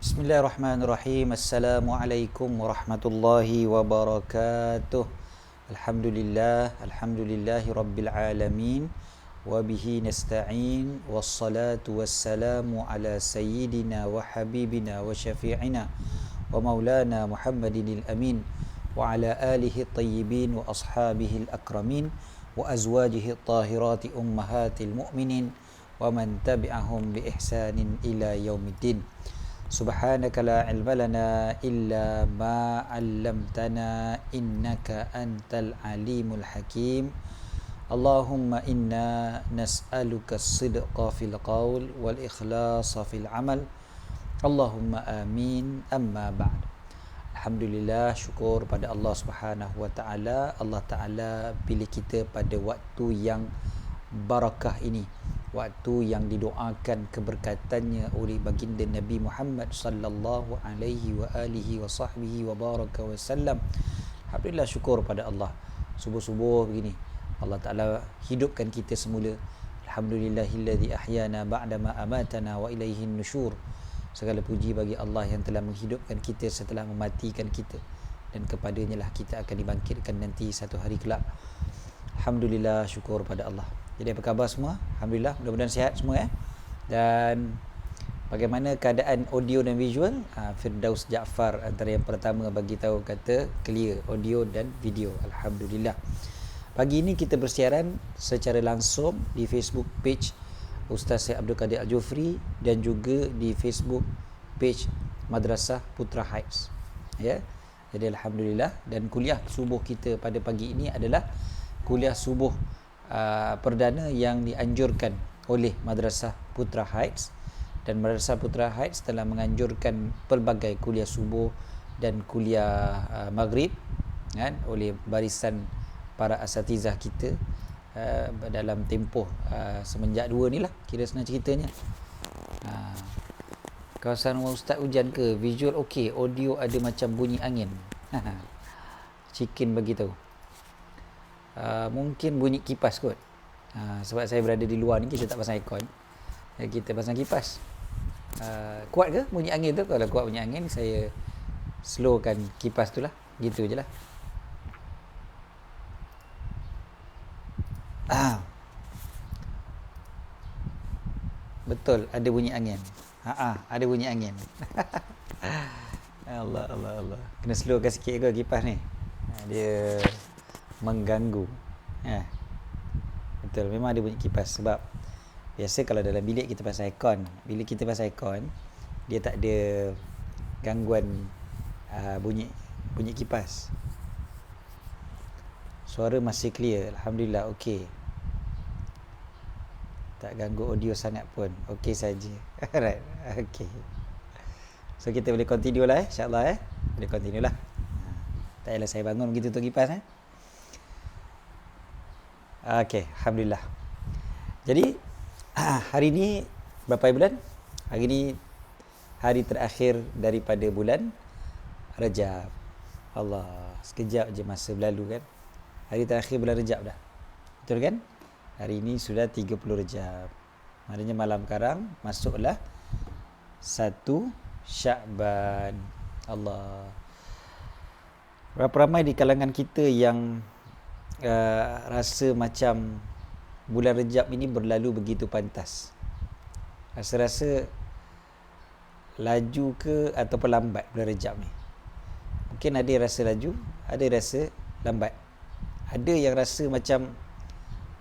Bismillahirrahmanirrahim. Assalamualaikum warahmatullahi wabarakatuh. Alhamdulillahi rabbil alamin. Wa bihi nasta'in. Wassalatu wassalamu ala sayyidina wa habibina wa syafi'ina wa maulana Muhammadin al-amin wa ala alihi at-tayyibin wa ashabihi al-akramin wa azwajihi at-tahirati ummahatil mu'minin wa man tabi'ahum bi ihsanin ila yaumiddin. Subhanaka la ilma lana illa ma 'allamtana innaka antal alimul hakim. Allahumma inna nas'aluka as-sidqa fil qaul wal ikhlasa fil amal. Allahumma amin. Amma ba'd. Alhamdulillah, syukur pada Allah Subhanahu wa taala. Allah Taala pilih kita pada waktu yang barakah ini, waktu yang didoakan keberkatannya oleh baginda Nabi Muhammad sallallahu alaihi wa alihi wa sahbihi wa baraka wa sallam. Alhamdulillah, syukur pada Allah. Subuh-subuh begini Allah Taala hidupkan kita semula. Alhamdulillahilladzi ahyana ba'da ma amatana wa ilaihin nusyur. Segala puji bagi Allah yang telah menghidupkan kita setelah mematikan kita, dan kepadanya lah kita akan dibangkitkan nanti satu hari kelak. Alhamdulillah, syukur pada Allah. Jadi apa khabar semua? Alhamdulillah, mudah-mudahan sihat semua ya. Dan bagaimana keadaan audio dan visual? Firdaus Jaafar antara yang pertama bagi tahu kata clear audio dan video. Alhamdulillah. Pagi ini kita bersiaran secara langsung di Facebook page Ustaz Syed Abdul Qadir Al-Jufri dan juga di Facebook page Madrasah Putra Heights. Ya. Jadi alhamdulillah, dan kuliah subuh kita pada pagi ini adalah kuliah subuh perdana yang dianjurkan oleh Madrasah Putra Heights, dan Madrasah Putra Heights telah menganjurkan pelbagai kuliah subuh dan kuliah maghrib kan, oleh barisan para asatizah kita dalam tempoh semenjak 2 ni lah, kira senang ceritanya. Kawasan rumah Ustaz hujan ke? Visual okey, audio ada macam bunyi angin. Chicken bagi tahu. Mungkin bunyi kipas kot. Sebab saya berada di luar ni, kita tak pasang aircon, kita pasang kipas. Kuat ke bunyi angin tu? Kalau kuat bunyi angin, saya slowkan kipas tu lah. Gitu je lah. Betul, ada bunyi angin. Ada bunyi angin. Allah. Kena slowkan sikit ke kipas ni. Dia mengganggu. Betul, memang ada bunyi kipas. Sebab biasa kalau dalam bilik kita pasang aircon, bila kita pasang aircon, dia tak ada gangguan bunyi kipas. Suara masih clear, alhamdulillah, okey. Tak ganggu audio sangat pun, okey saja. Alright, okey. So kita boleh continue lah insya-Allah boleh continue lah. Tak payahlah saya bangun begitu tu kipas Okey, alhamdulillah. Jadi hari ni berapa bulan? Hari ni hari terakhir daripada bulan Rajab. Allah, sekejap je masa berlalu kan. Hari terakhir bulan Rajab dah. Betul kan? Hari ini sudah 30 Rajab. Maknanya malam sekarang masuklah 1 Syakban. Allah. Berapa ramai di kalangan kita yang rasa macam bulan Rajab ini berlalu begitu pantas. Rasa-rasa laju ke ataupun lambat bulan Rajab ni. Mungkin ada yang rasa laju, ada yang rasa lambat. Ada yang rasa macam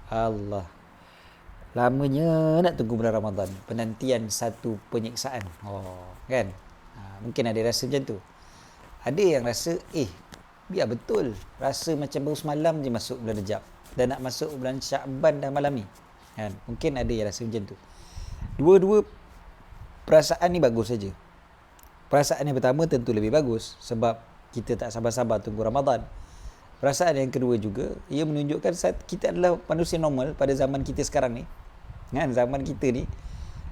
Allah, lamanya nak tunggu bulan Ramadan, penantian satu penyiksaan. Kan? Mungkin ada yang rasa macam tu. Ada yang rasa biar betul, rasa macam baru semalam je masuk bulan Rajab dan nak masuk bulan Syakban dah malam ni. Kan? Mungkin ada yang rasa macam tu. Dua-dua perasaan ni bagus saja. Perasaan yang pertama tentu lebih bagus sebab kita tak sabar-sabar tunggu Ramadan. Perasaan yang kedua juga, ia menunjukkan kita adalah manusia normal pada zaman kita sekarang ni. Kan, zaman kita ni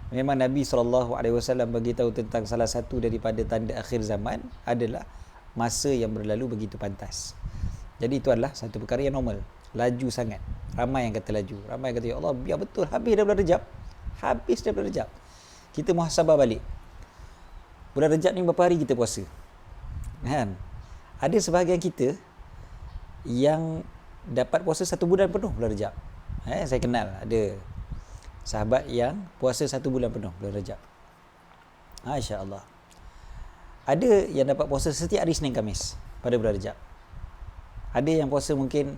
memang Nabi SAW bagi tahu tentang salah satu daripada tanda akhir zaman adalah masa yang berlalu begitu pantas. Jadi itu adalah satu perkara yang normal. Laju sangat. Ramai yang kata laju. Ramai yang kata, ya Allah, biar betul habis dah bulan Rajab. Habis dah bulan Rajab. Kita muhasabah balik. bulan Rejab ni berapa hari kita puasa? Kan? Ada sebahagian kita yang dapat puasa 1 bulan penuh bulan Rejab. Saya kenal ada sahabat yang puasa 1 bulan penuh bulan Rejab. Masya-Allah. Ada yang dapat puasa setiap hari Senin Khamis pada bulan Rejab. Ada yang puasa mungkin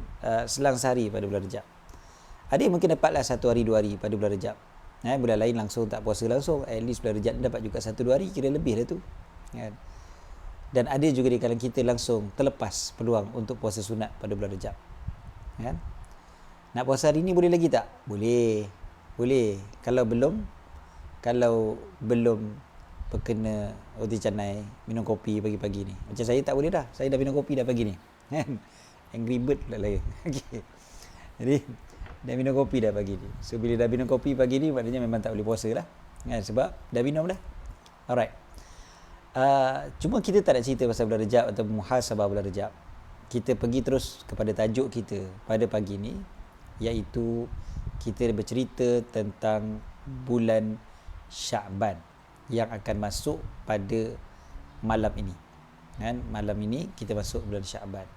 selang sehari pada bulan Rejab. Ada yang mungkin dapatlah 1 hari 2 hari pada bulan Rejab. Bulan lain langsung tak puasa langsung, at least bulan Rejab dapat juga 1-2 hari, kira lebih dah tu. Kan? Dan ada juga di kalangan kita langsung terlepas peluang untuk puasa sunat pada bulan Rejab. Kan? Nak puasa hari ni boleh lagi tak? Boleh. Boleh. Kalau belum terkena roti canai, minum kopi pagi-pagi ni. Macam saya tak boleh dah. Saya dah minum kopi dah pagi ni. Kan? Angry Bird pula lagi. Okey. Jadi dah minum kopi dah pagi ni. So bila dah minum kopi pagi ni, maknanya memang tak boleh puasa lah. Kan? Sebab dah minum dah. Alright. Cuma kita tak nak cerita pasal bulan Rejab atau muhasabah bulan Rejab. Kita pergi terus kepada tajuk kita pada pagi ni, iaitu kita bercerita tentang bulan Sya'ban yang akan masuk pada malam ini. Kan? Malam ini kita masuk bulan Sya'ban.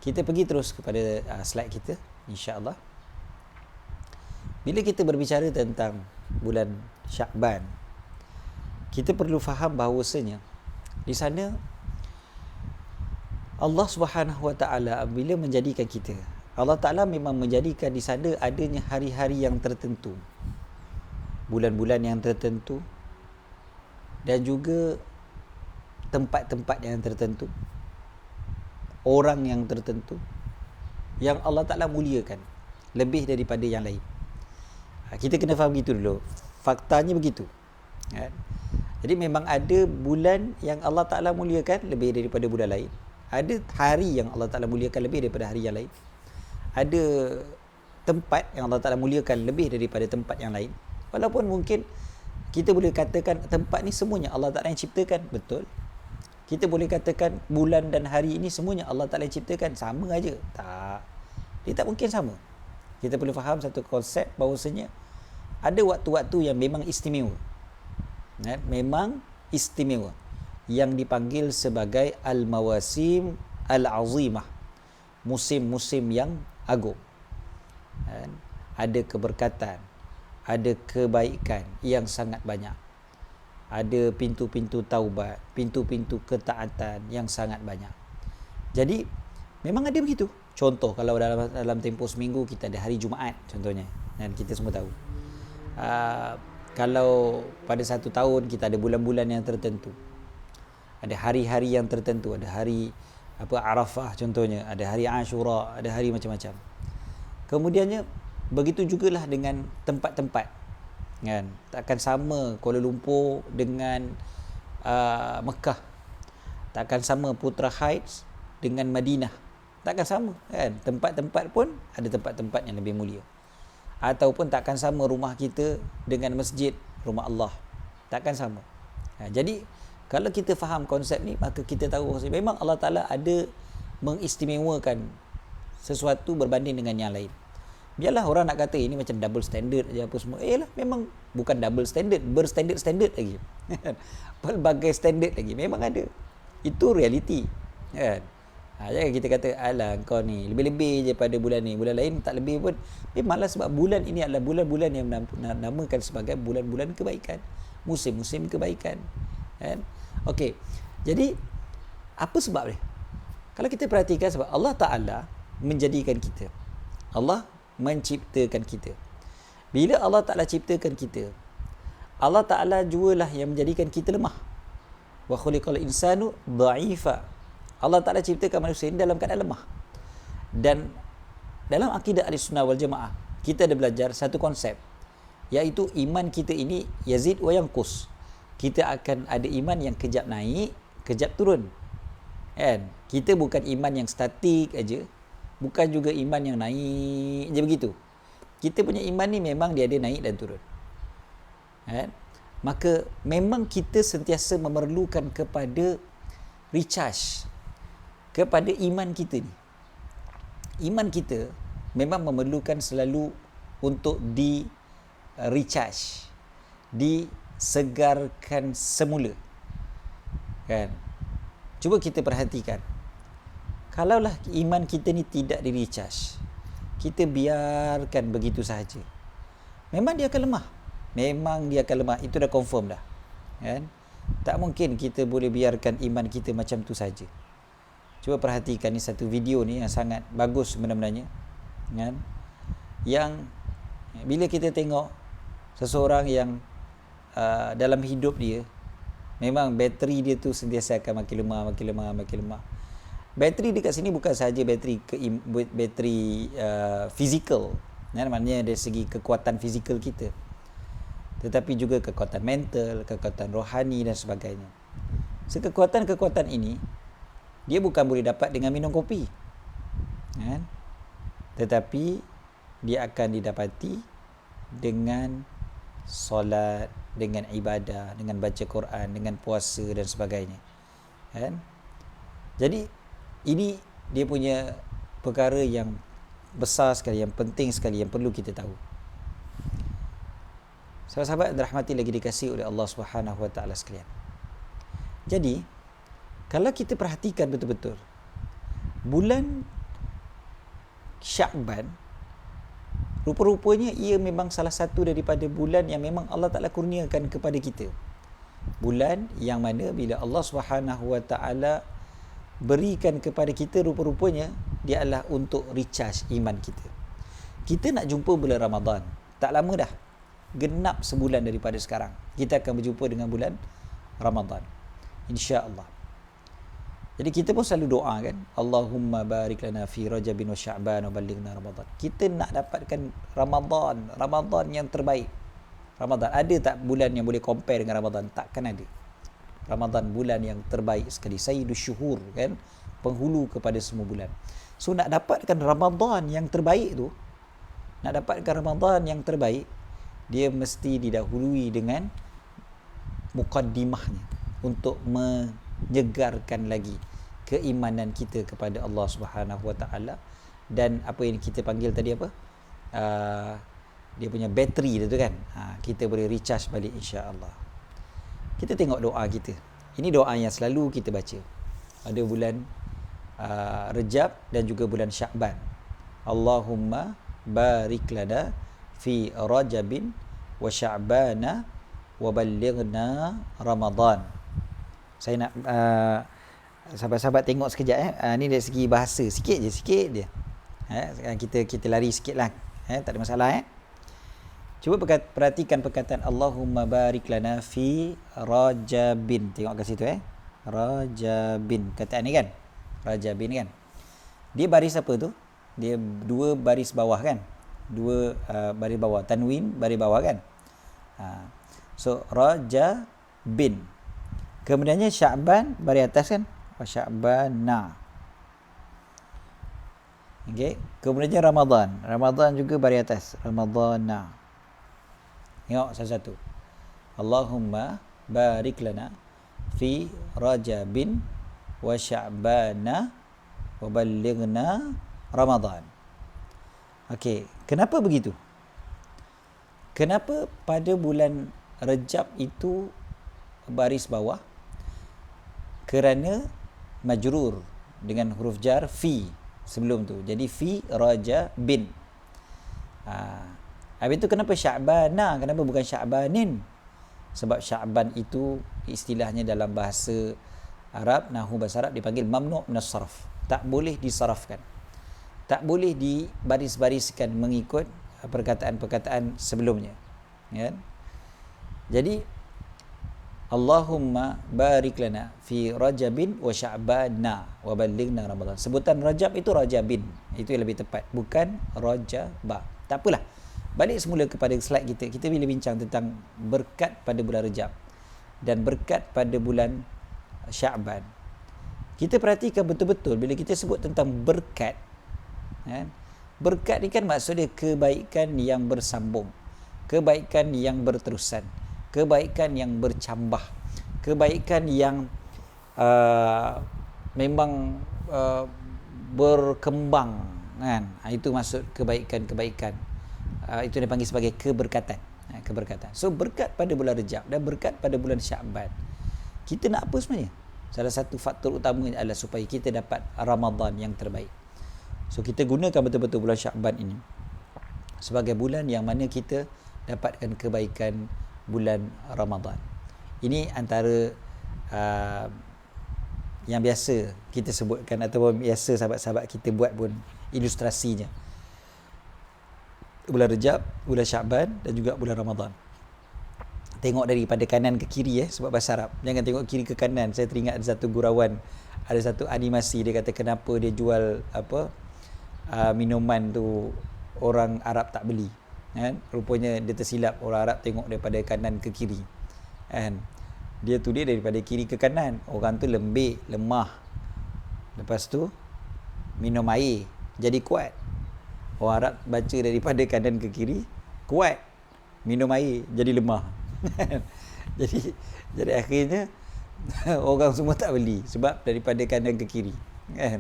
Kita pergi terus kepada slide kita, insya-Allah. Bila kita berbicara tentang bulan Sya'ban, kita perlu faham bahawasanya di sana Allah Subhanahu Wa Taala bila menjadikan kita, Allah Taala memang menjadikan di sana adanya hari-hari yang tertentu, bulan-bulan yang tertentu, dan juga tempat-tempat yang tertentu, orang yang tertentu yang Allah Ta'ala muliakan lebih daripada yang lain. Kita kena faham gitu dulu. Faktanya begitu. Jadi memang ada bulan yang Allah Ta'ala muliakan lebih daripada bulan lain. Ada hari yang Allah Ta'ala muliakan lebih daripada hari yang lain. Ada tempat yang Allah Ta'ala muliakan lebih daripada tempat yang lain. Walaupun mungkin kita boleh katakan tempat ni semuanya Allah Ta'ala yang ciptakan. Betul. Kita boleh katakan bulan dan hari ini semuanya Allah Ta'ala yang ciptakan. Sama aja. Tak. Dia tak mungkin sama. Kita perlu faham satu konsep bahawasanya ada waktu-waktu yang memang istimewa. Memang istimewa. Yang dipanggil sebagai Al-Mawasim Al-Azimah. Musim-musim yang agung. Ada keberkatan. Ada kebaikan yang sangat banyak. Ada pintu-pintu taubat, pintu-pintu ketaatan yang sangat banyak. Jadi memang ada begitu. Contoh, kalau dalam tempoh seminggu kita ada hari Jumaat contohnya, dan kita semua tahu. Kalau pada satu tahun kita ada bulan-bulan yang tertentu, ada hari-hari yang tertentu, ada hari Arafah contohnya, ada hari Ashura, ada hari macam-macam. Kemudiannya begitu jugalah dengan tempat-tempat, kan? Takkan sama Kuala Lumpur dengan Mekah, takkan sama Putra Heights dengan Madinah, takkan sama, kan? Tempat-tempat pun ada tempat-tempat yang lebih mulia. Ataupun takkan sama rumah kita dengan masjid, rumah Allah, takkan sama. Jadi kalau kita faham konsep ni, maka kita tahu memang Allah Ta'ala ada mengistimewakan sesuatu berbanding dengan yang lain. Biarlah orang nak kata ini macam double standard je apa semua. Lah, memang bukan double standard, berstandard-standard lagi. Pelbagai standard lagi. Memang ada. Itu realiti. Kan? Jangan kita kata, alah kau ni lebih-lebih je pada bulan ni. Bulan lain tak lebih pun. Memanglah sebab bulan ini adalah bulan-bulan yang namakan sebagai bulan-bulan kebaikan. Musim-musim kebaikan. Kan? Okey. Jadi, apa sebab dia? Kalau kita perhatikan, sebab Allah Ta'ala menjadikan kita. Allah menciptakan kita. Bila Allah Ta'ala ciptakan kita, Allah Ta'ala jugalah yang menjadikan kita lemah. Wa khuliqal insanu dha'ifa. Allah Ta'ala ciptakan manusia ini dalam keadaan lemah. Dan dalam akidah Ahlussunnah wal Jamaah, kita ada belajar satu konsep, iaitu iman kita ini yazid wa yanqus. Kita akan ada iman yang kejap naik, kejap turun. Kan? Kita bukan iman yang statik aja, bukan juga iman yang naik je begitu. Kita punya iman ni memang dia ada naik dan turun. Kan? Maka memang kita sentiasa memerlukan kepada recharge kepada iman kita ni. Iman kita memang memerlukan selalu untuk di recharge, disegarkan semula. Kan? Cuba kita perhatikan. Kalaulah iman kita ni tidak di-recharge, kita biarkan begitu sahaja, memang dia akan lemah. Memang dia akan lemah. Itu dah confirm dah. Kan? Tak mungkin kita boleh biarkan iman kita macam tu saja. Cuba perhatikan ni satu video ni yang sangat bagus sebenarnya. Kan? Yang bila kita tengok seseorang yang dalam hidup dia, memang bateri dia tu sentiasa akan makin lemah. Bateri dekat sini bukan sahaja bateri fizikal, maknanya dari segi kekuatan fizikal kita, tetapi juga kekuatan mental, kekuatan rohani dan sebagainya. Kekuatan ini dia bukan boleh dapat dengan minum kopi, kan? Tetapi dia akan didapati dengan solat, dengan ibadah, dengan baca Quran, dengan puasa dan sebagainya, kan? Jadi ini dia punya perkara yang besar sekali, yang penting sekali, yang perlu kita tahu. Sahabat-sahabat dirahmati lagi dikasihi oleh Allah Subhanahu Wa Taala sekalian. Jadi kalau kita perhatikan betul-betul, bulan Sya'ban rupa-rupanya ia memang salah satu daripada bulan yang memang Allah Ta'ala kurniakan kepada kita. Bulan yang mana bila Allah Subhanahu Wa Taala berikan kepada kita, rupa-rupanya dia adalah untuk recharge iman kita. Kita nak jumpa bulan Ramadan, tak lama dah, genap sebulan daripada sekarang kita akan berjumpa dengan bulan Ramadan, insya-Allah. Jadi kita pun selalu doa kan, Allahumma barik lana fi Rajabin wa Sya'ban wa ballighna Ramadan. Kita nak dapatkan Ramadan yang terbaik. Ramadan, ada tak bulan yang boleh compare dengan Ramadan? Takkan ada. Ramadan bulan yang terbaik sekali, sayyidus syuhur, kan, penghulu kepada semua bulan. So nak dapatkan Ramadan yang terbaik tu, dia mesti didahului dengan mukaddimahnya untuk menyegarkan lagi keimanan kita kepada Allah Subhanahu Wa Taala, dan apa yang kita panggil tadi apa? Dia punya bateri dia tu kan. Kita boleh recharge balik insya-Allah. Kita tengok doa kita. Ini doa yang selalu kita baca pada bulan Rejab dan juga bulan Sya'ban. Allahumma barik lana fi Rajabin wa Sya'bana wa ballighna Ramadan. Saya nak sahabat-sahabat tengok sekejap ni dari segi bahasa sikit je. Kita lari sikitlah, tak ada masalah. Cuba perhatikan perkataan Allahumma barik lana fi Rajabin. Tengok kat situ Rajabin. Kataan ni kan, Rajabin kan. Dia baris apa tu? Dia dua baris bawah kan? Dua baris bawah, tanwin baris bawah kan? So Rajabin. Kemudiannya Sya'ban baris atas kan? Sya'bana. Okey. Kemudiannya Ramadan juga baris atas, Ramadana. Tengok satu-satu. Allahumma barik lana fi Rajabin wa Sya'bana wa ballighna Ramadan. Okey, kenapa begitu? Kenapa pada bulan Rejab itu baris bawah? Kerana majrur dengan huruf jar fi sebelum tu. Jadi fi Rajabin. Habis itu kenapa Sya'bana? Kenapa bukan Sya'banin? Sebab Sya'ban itu istilahnya dalam bahasa Arab, nahwu bahasa Arab dipanggil mamnu' minas sarf. Tak boleh disarafkan. Tak boleh dibaris-bariskan mengikut perkataan-perkataan sebelumnya. Ya? Jadi Allahumma barik lana fi Rajabin wa Sya'bana wa ballighna Ramadan. Sebutan Rajab itu Rajabin. Itu yang lebih tepat, bukan Rajaba. Tak apalah. Balik semula kepada slide kita. Kita bila bincang tentang berkat pada bulan Rejab dan berkat pada bulan Sya'ban. Kita perhatikan betul-betul bila kita sebut tentang berkat. Berkat ni kan maksudnya kebaikan yang bersambung, kebaikan yang berterusan, kebaikan yang bercambah, kebaikan yang memang berkembang, kan? Itu maksud kebaikan-kebaikan. Itu dipanggil sebagai keberkatan. So berkat pada bulan Rejab dan berkat pada bulan Sya'ban. Kita nak apa sebenarnya? Salah satu faktor utama adalah supaya kita dapat Ramadan yang terbaik. So kita gunakan betul-betul bulan Sya'ban ini sebagai bulan yang mana kita dapatkan kebaikan bulan Ramadan. Ini antara yang biasa kita sebutkan ataupun biasa sahabat-sahabat kita buat pun ilustrasinya. Bulan Rejab, bulan Sya'ban dan juga bulan Ramadan. Tengok daripada kanan ke kiri sebab bahasa Arab. Jangan tengok kiri ke kanan. Saya teringat ada satu gurauan, ada satu animasi, dia kata kenapa dia jual minuman tu orang Arab tak beli. Kan? Rupanya dia tersilap, orang Arab tengok daripada kanan ke kiri. Kan? Dia tulis daripada kiri ke kanan. Orang tu lembik, lemah. Lepas tu minum air, jadi kuat. Orang Arab baca daripada kanan ke kiri, kuat. Minum air, jadi lemah. jadi akhirnya orang semua tak beli sebab daripada kanan ke kiri. Kan?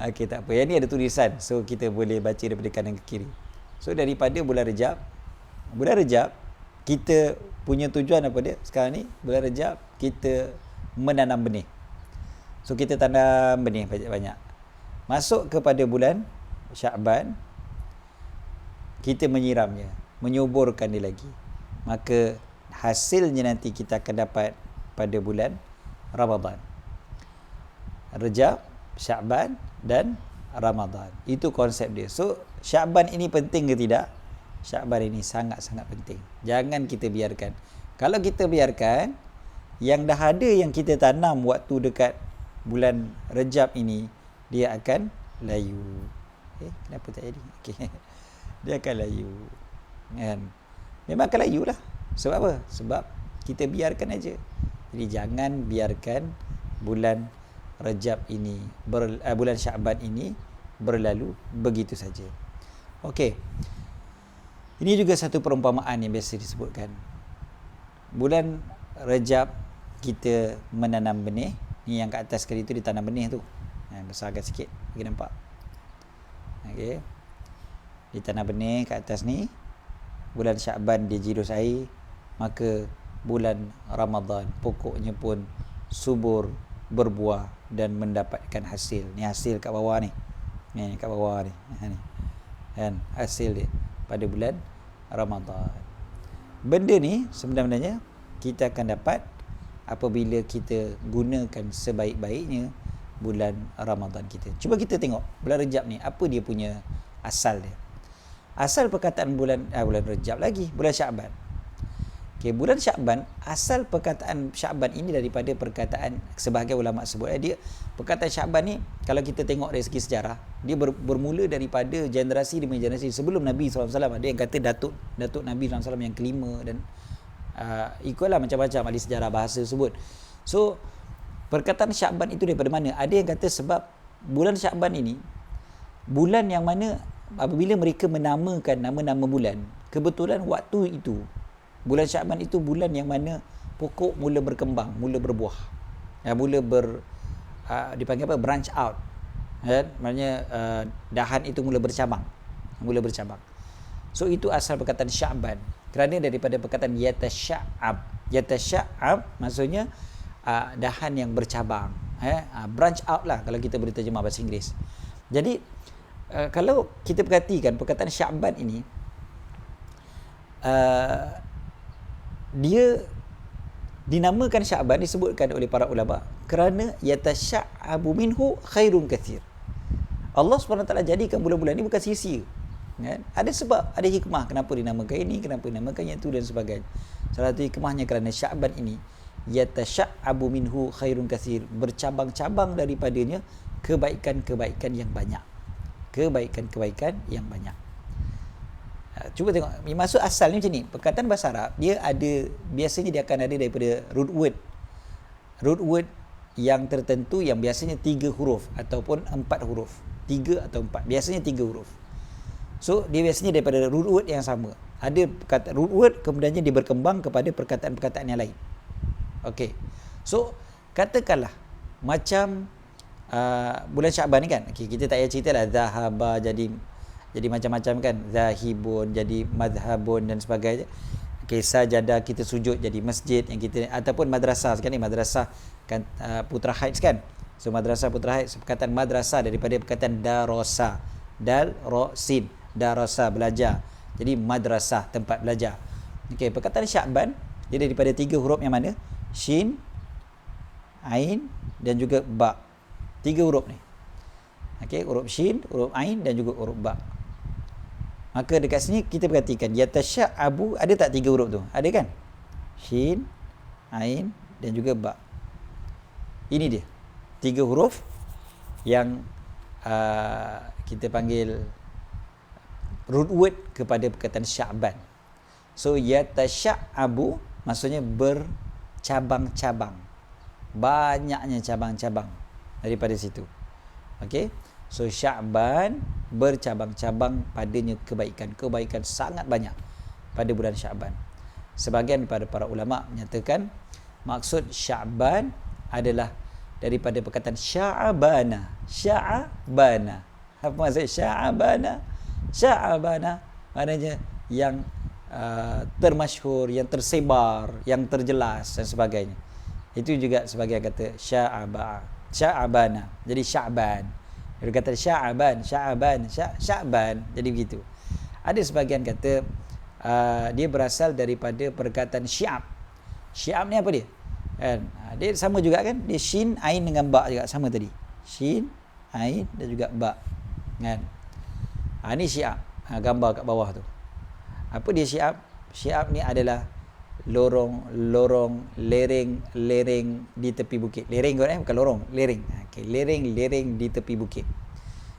Okey, tak apa. Yang ni ada tulisan, so kita boleh baca daripada kanan ke kiri. So daripada bulan Rejab kita punya tujuan apa dia sekarang ni? Bulan Rejab kita menanam benih. So kita tanam benih banyak-banyak. Masuk kepada bulan Sya'ban, kita menyiramnya, menyuburkan dia lagi. Maka hasilnya nanti kita akan dapat pada bulan Ramadan. Rejab, Sya'ban dan Ramadan. Itu konsep dia. So Sya'ban ini penting ke tidak? Sya'ban ini sangat-sangat penting. Jangan kita biarkan. Kalau kita biarkan, yang dah ada yang kita tanam waktu dekat bulan Rejab ini, dia akan layu. Kenapa tak jadi? Okay. Dia akan layu. Kan? Memang akan layu lah. Sebab apa? Sebab kita biarkan aja. Jadi jangan biarkan bulan Rejab ini, bulan Sya'ban ini berlalu begitu saja. Okey. Ini juga satu perumpamaan yang biasa disebutkan. Bulan Rejab kita menanam benih. Ni yang kat atas sekali tu ditanam benih tu. Besarkan sikit, bagi nampak. Okey. Ditanam benih kat atas ni. Bulan Sya'ban dia jirus air, maka bulan Ramadan pokoknya pun subur, berbuah dan mendapatkan hasil. Ni hasil kat bawah ni. Ni kat bawah ni. Ni. Kan hasil dia pada bulan Ramadan. Benda ni sebenarnya kita akan dapat apabila kita gunakan sebaik-baiknya bulan Ramadan kita. Cuba kita tengok bulan Rejab ni, apa dia punya asal dia. Asal perkataan bulan Rejab lagi, bulan Sya'ban. Okey, bulan Sya'ban, asal perkataan Sya'ban ini daripada perkataan sebahagian ulama sebut dia perkataan Sya'ban ni kalau kita tengok dari segi sejarah, dia bermula daripada generasi demi generasi sebelum Nabi SAW. Ada yang kata datuk Nabi SAW yang kelima dan ikutlah macam-macam ahli sejarah bahasa sebut. So perkataan Sya'ban itu daripada mana? Ada yang kata sebab bulan Sya'ban ini bulan yang mana apabila mereka menamakan nama-nama bulan, kebetulan waktu itu bulan Sya'ban itu bulan yang mana pokok mula berkembang, mula berbuah, mula dipanggil apa, branch out, kan? Maknanya dahan itu mula bercabang. So itu asal perkataan Sya'ban, kerana daripada perkataan yatasha'ab maksudnya dahan yang bercabang, branch out lah kalau kita boleh terjemah bahasa Inggeris. Jadi kalau kita perhatikan perkataan Sya'ban ini, dia dinamakan Sya'ban, disebutkan oleh para ulama kerana yatasha'abu minhu khairun kathir. Allah SWT jadikan bulan-bulan ini bukan sia-sia, kan? Ada sebab, ada hikmah kenapa dinamakan ini, kenapa dinamakan yang itu dan sebagainya. Salah satu hikmahnya kerana Sya'ban ini yatasha'abu minhu khairun kathir, bercabang-cabang daripadanya kebaikan-kebaikan yang banyak. Cuba tengok, maksud asal ni macam ni. Perkataan bahasa Arab, biasanya dia akan ada daripada root word yang tertentu yang biasanya 3 huruf ataupun 4 huruf. 3 atau 4. Biasanya 3 huruf. So, dia biasanya daripada root word yang sama. Ada perkataan root word, kemudiannya dia berkembang kepada perkataan-perkataan yang lain. Okey. So, katakanlah macam bulan Sya'ban ni kan, okay, kita tak payah cerita lah zahaba jadi macam-macam kan, zahibun jadi madhabun dan sebagainya. Okay, sajadah kita sujud jadi masjid yang kita, ataupun madrasah. Sekarang ni madrasah kan, Putra Heights kan. So madrasah Putra Heights, perkataan madrasah daripada perkataan darasa, dal ra sin, darasa belajar, jadi madrasah tempat belajar. Okey, perkataan Sya'ban dia daripada 3 huruf yang mana? Shin, Ain dan juga Ba. 3 huruf ni. Okey, huruf Shin, huruf Ain dan juga huruf Ba. Maka dekat sini kita perhatikan yatasya'abu ada tak 3 huruf tu? Ada kan? Shin, Ain dan juga Ba. Ini dia 3 huruf yang kita panggil root word kepada perkataan Sya'ban. So yatasya'abu maksudnya bercabang-cabang, banyaknya cabang-cabang daripada situ. Okey, so Sya'ban bercabang-cabang padanya kebaikan sangat banyak pada bulan Sya'ban. Sebahagian daripada para ulama menyatakan maksud Sya'ban adalah daripada perkataan Sya'abana. Apa maksud Sya'abana? Sya'abana maknanya yang termasyhur, yang tersebar, yang terjelas dan sebagainya. Itu juga sebagai kata Sya'abana. Jadi Sya'ban. Dia kata Sya'ban. Jadi begitu. Ada sebagian kata dia berasal daripada perkataan Syi'ab. Syi'ab ni apa dia? Kan? Dia sama juga kan? Dia Shin, Ain dengan Ba juga sama tadi. Shin, Ain dan juga Ba. Kan? Ni Syi'ab. Gambar kat bawah tu. Apa dia Syi'ab? Syi'ab ni adalah lorong, lereng di tepi bukit. Lereng kan, bukan lorong, lereng. Okay, lereng di tepi bukit.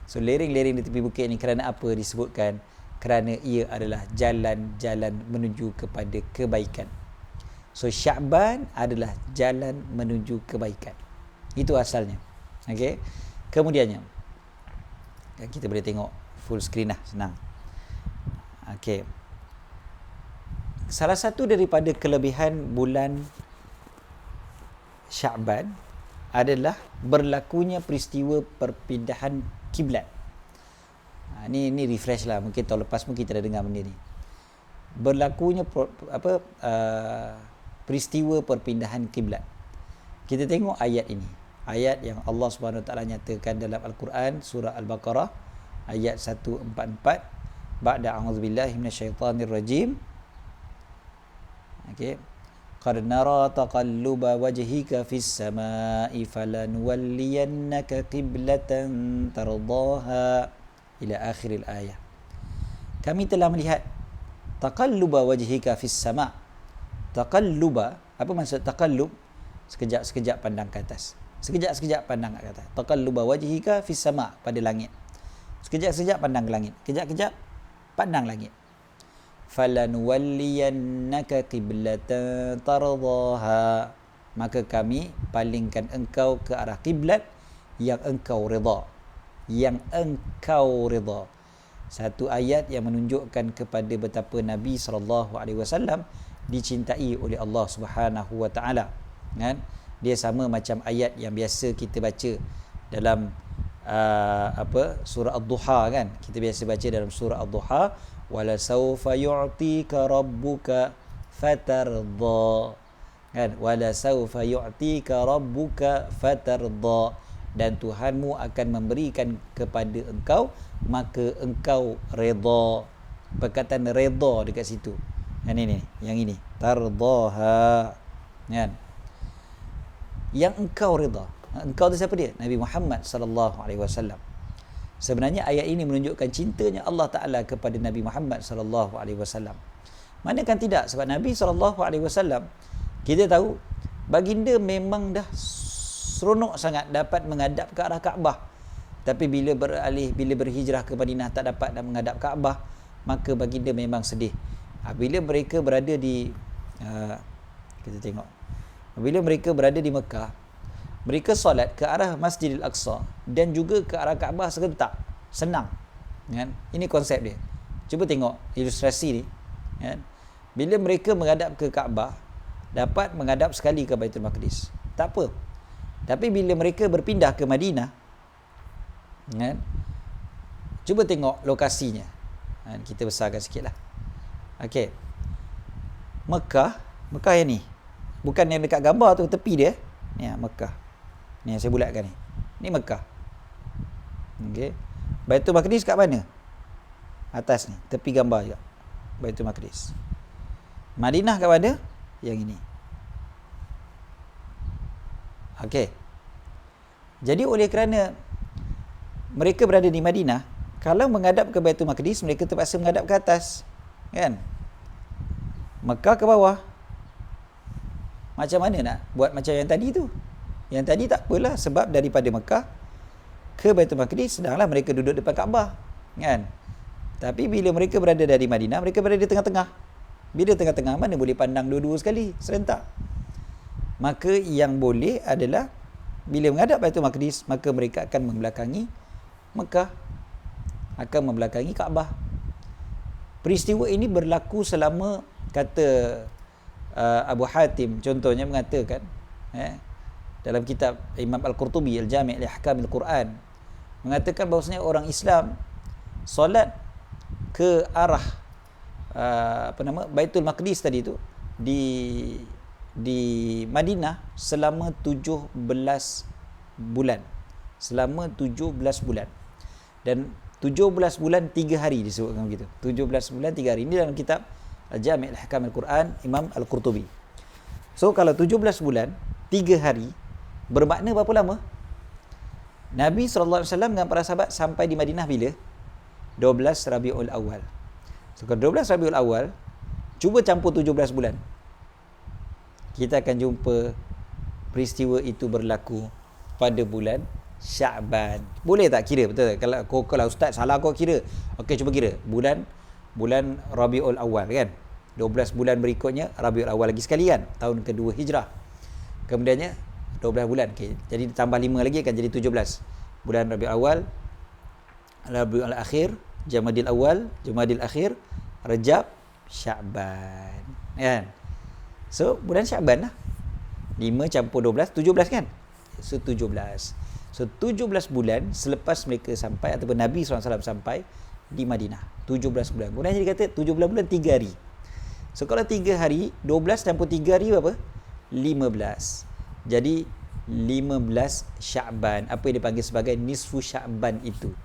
So lereng di tepi bukit ni kerana apa disebutkan? Kerana ia adalah jalan-jalan menuju kepada kebaikan. So Sya'ban adalah jalan menuju kebaikan. Itu asalnya. Okey. Kemudiannya kita boleh tengok full screen lah, senang. Okey. Salah satu daripada kelebihan bulan Sya'ban adalah berlakunya peristiwa perpindahan kiblat. Ni refresh lah, mungkin tahun lepas pun kita dah dengar benda ni. Berlakunya peristiwa perpindahan kiblat. Kita tengok ayat ini. Ayat yang Allah Subhanahu Wa Taala nyatakan dalam Al-Quran surah Al-Baqarah ayat 144. Ba'da a'udzubillahi minasyaitanir rajim. Okey. Qad nara taqalluba wajhika fis samaa'i falanwalliyannaka qiblatan tardaha ila akhiril ayat. Kami telah melihat taqalluba wajhika fis sama'. Taqalluba, apa maksud taqallub? Sekejap-sekejap pandang ke atas. Sekejap-sekejap pandang ke atas. Taqalluba wajhika fis sama', pada langit. Sekejap-sekejap pandang ke langit. Kejap-kejap pandang langit. Falanwalliyannaka qiblatan tardaha, maka kami palingkan engkau ke arah kiblat yang engkau redha. Satu ayat yang menunjukkan kepada betapa Nabi SAW dicintai oleh Allah Subhanahu Wa Taala. Kan? Dia sama macam ayat yang biasa kita baca dalam surah Ad-Duha kan. Kita biasa baca dalam surah Ad-Duha, wala sawfa yu'tika rabbuka fatardha. Kan? Wala sawfa yu'tika rabbuka fatardha, dan Tuhanmu akan memberikan kepada engkau maka engkau redha. Perkataan redha dekat situ. Yang ini tardaha. Kan? Yang engkau redha. Engkau tu siapa dia? Nabi Muhammad sallallahu alaihi wasallam. Sebenarnya ayat ini menunjukkan cintanya Allah Taala kepada Nabi Muhammad sallallahu alaihi wasallam. Manakan tidak, sebab Nabi sallallahu alaihi wasallam kita tahu baginda memang dah seronok sangat dapat menghadap ke arah Kaabah. Tapi bila berhijrah ke Madinah tak dapat menghadap Kaabah, maka baginda memang sedih. Bila mereka berada di kita tengok. Bila mereka berada di Mekah, mereka solat ke arah Masjidil Aqsa dan juga ke arah Kaabah serentak. Senang. Kan? Ini konsep dia. Cuba tengok ilustrasi ni. Kan? Bila mereka menghadap ke Kaabah, dapat menghadap sekali ke Baitul Maqdis. Tak apa. Tapi bila mereka berpindah ke Madinah, kan? Cuba tengok lokasinya. Kan? Kita besarkan sikit lah. Okey. Mekah yang ni. Bukan yang dekat gambar tu, tepi dia. Ni Mekah. Ni yang saya bulatkan ni. Ni Mekah. Okey. Baitul Maqdis kat mana? Atas ni, tepi gambar juga. Baitul Maqdis. Madinah kat mana? Yang ini. Okey. Jadi oleh kerana mereka berada di Madinah, kalau menghadap ke Baitul Maqdis, mereka terpaksa menghadap ke atas. Kan? Mekah ke bawah. Macam mana nak buat macam yang tadi tu? Yang tadi tak apalah, sebab daripada Mekah ke Baitul Maqdis sedanglah mereka duduk depan Kaabah, kan? Tapi bila mereka berada dari Madinah, mereka berada di tengah-tengah. Bila tengah-tengah, mana boleh pandang dua-dua sekali serentak? Maka yang boleh adalah bila menghadap Baitul Maqdis, maka mereka akan membelakangi Mekah, akan membelakangi Kaabah. Peristiwa ini berlaku selama, kata Abu Hatim contohnya mengatakan, dalam kitab Imam Al-Qurtubi Al-Jami' li Ahkamil Quran, mengatakan bahawasanya orang Islam solat ke arah Baitul Maqdis tadi tu di Madinah selama 17 bulan. Selama 17 bulan. Dan 17 bulan 3 hari disebutkan begitu. 17 bulan 3 hari. Ini dalam kitab Al-Jami' li Ahkamil Quran Imam Al-Qurtubi. So kalau 17 bulan 3 hari bermakna berapa lama? Nabi SAW dengan para sahabat sampai di Madinah bila? 12 Rabiul Awal. So kalau 12 Rabiul Awal, cuba campur 17 bulan. Kita akan jumpa peristiwa itu berlaku pada bulan Sya'ban. Boleh tak kira? Betul tak? Kalau ustaz salah kau kira. Okey, cuba kira. Bulan Rabiul Awal, kan? 12 bulan berikutnya Rabiul Awal lagi sekali, kan? Tahun kedua Hijrah. Kemudiannya 12 bulan. Okey, jadi tambah 5 lagi akan jadi 17. Bulan Rabiul Awal, Rabiul Akhir, Jamadil Awal, Jamadil Akhir, Rajab, Sya'ban. Kan? So, bulan Sya'ban lah. 5 campur 12, 17 kan? So, 17. So, 17 bulan selepas mereka sampai, ataupun Nabi SAW sampai di Madinah. 17 bulan. Kemudian dia kata 17 bulan 3 hari. So, kalau 3 hari, 12 campur 3 hari berapa? 15. Jadi 15 Sya'ban, apa yang dipanggil sebagai nisfu Sya'ban itu.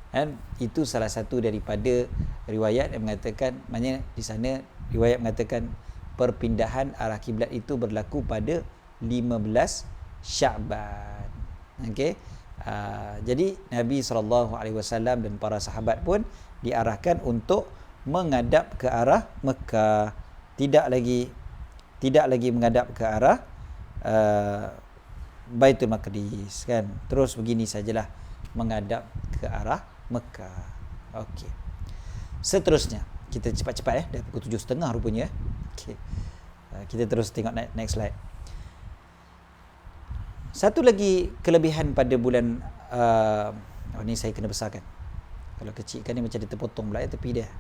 Dan itu salah satu daripada riwayat yang mengatakan, maknanya di sana riwayat mengatakan perpindahan arah kiblat itu berlaku pada 15 Sya'ban. Okey. Jadi Nabi SAW dan para sahabat pun diarahkan untuk menghadap ke arah Mekah, tidak lagi menghadap ke arah Baitul Maqdis, kan? Terus begini sajalah menghadap ke arah Mekah. Okey. Seterusnya kita cepat-cepat, dah pukul 7.30 rupanya. Okey. Kita terus tengok next slide. Satu lagi kelebihan pada bulan ni saya kena besarkan. Kalau kecilkan ni macam dia terpotong pula tepi dia.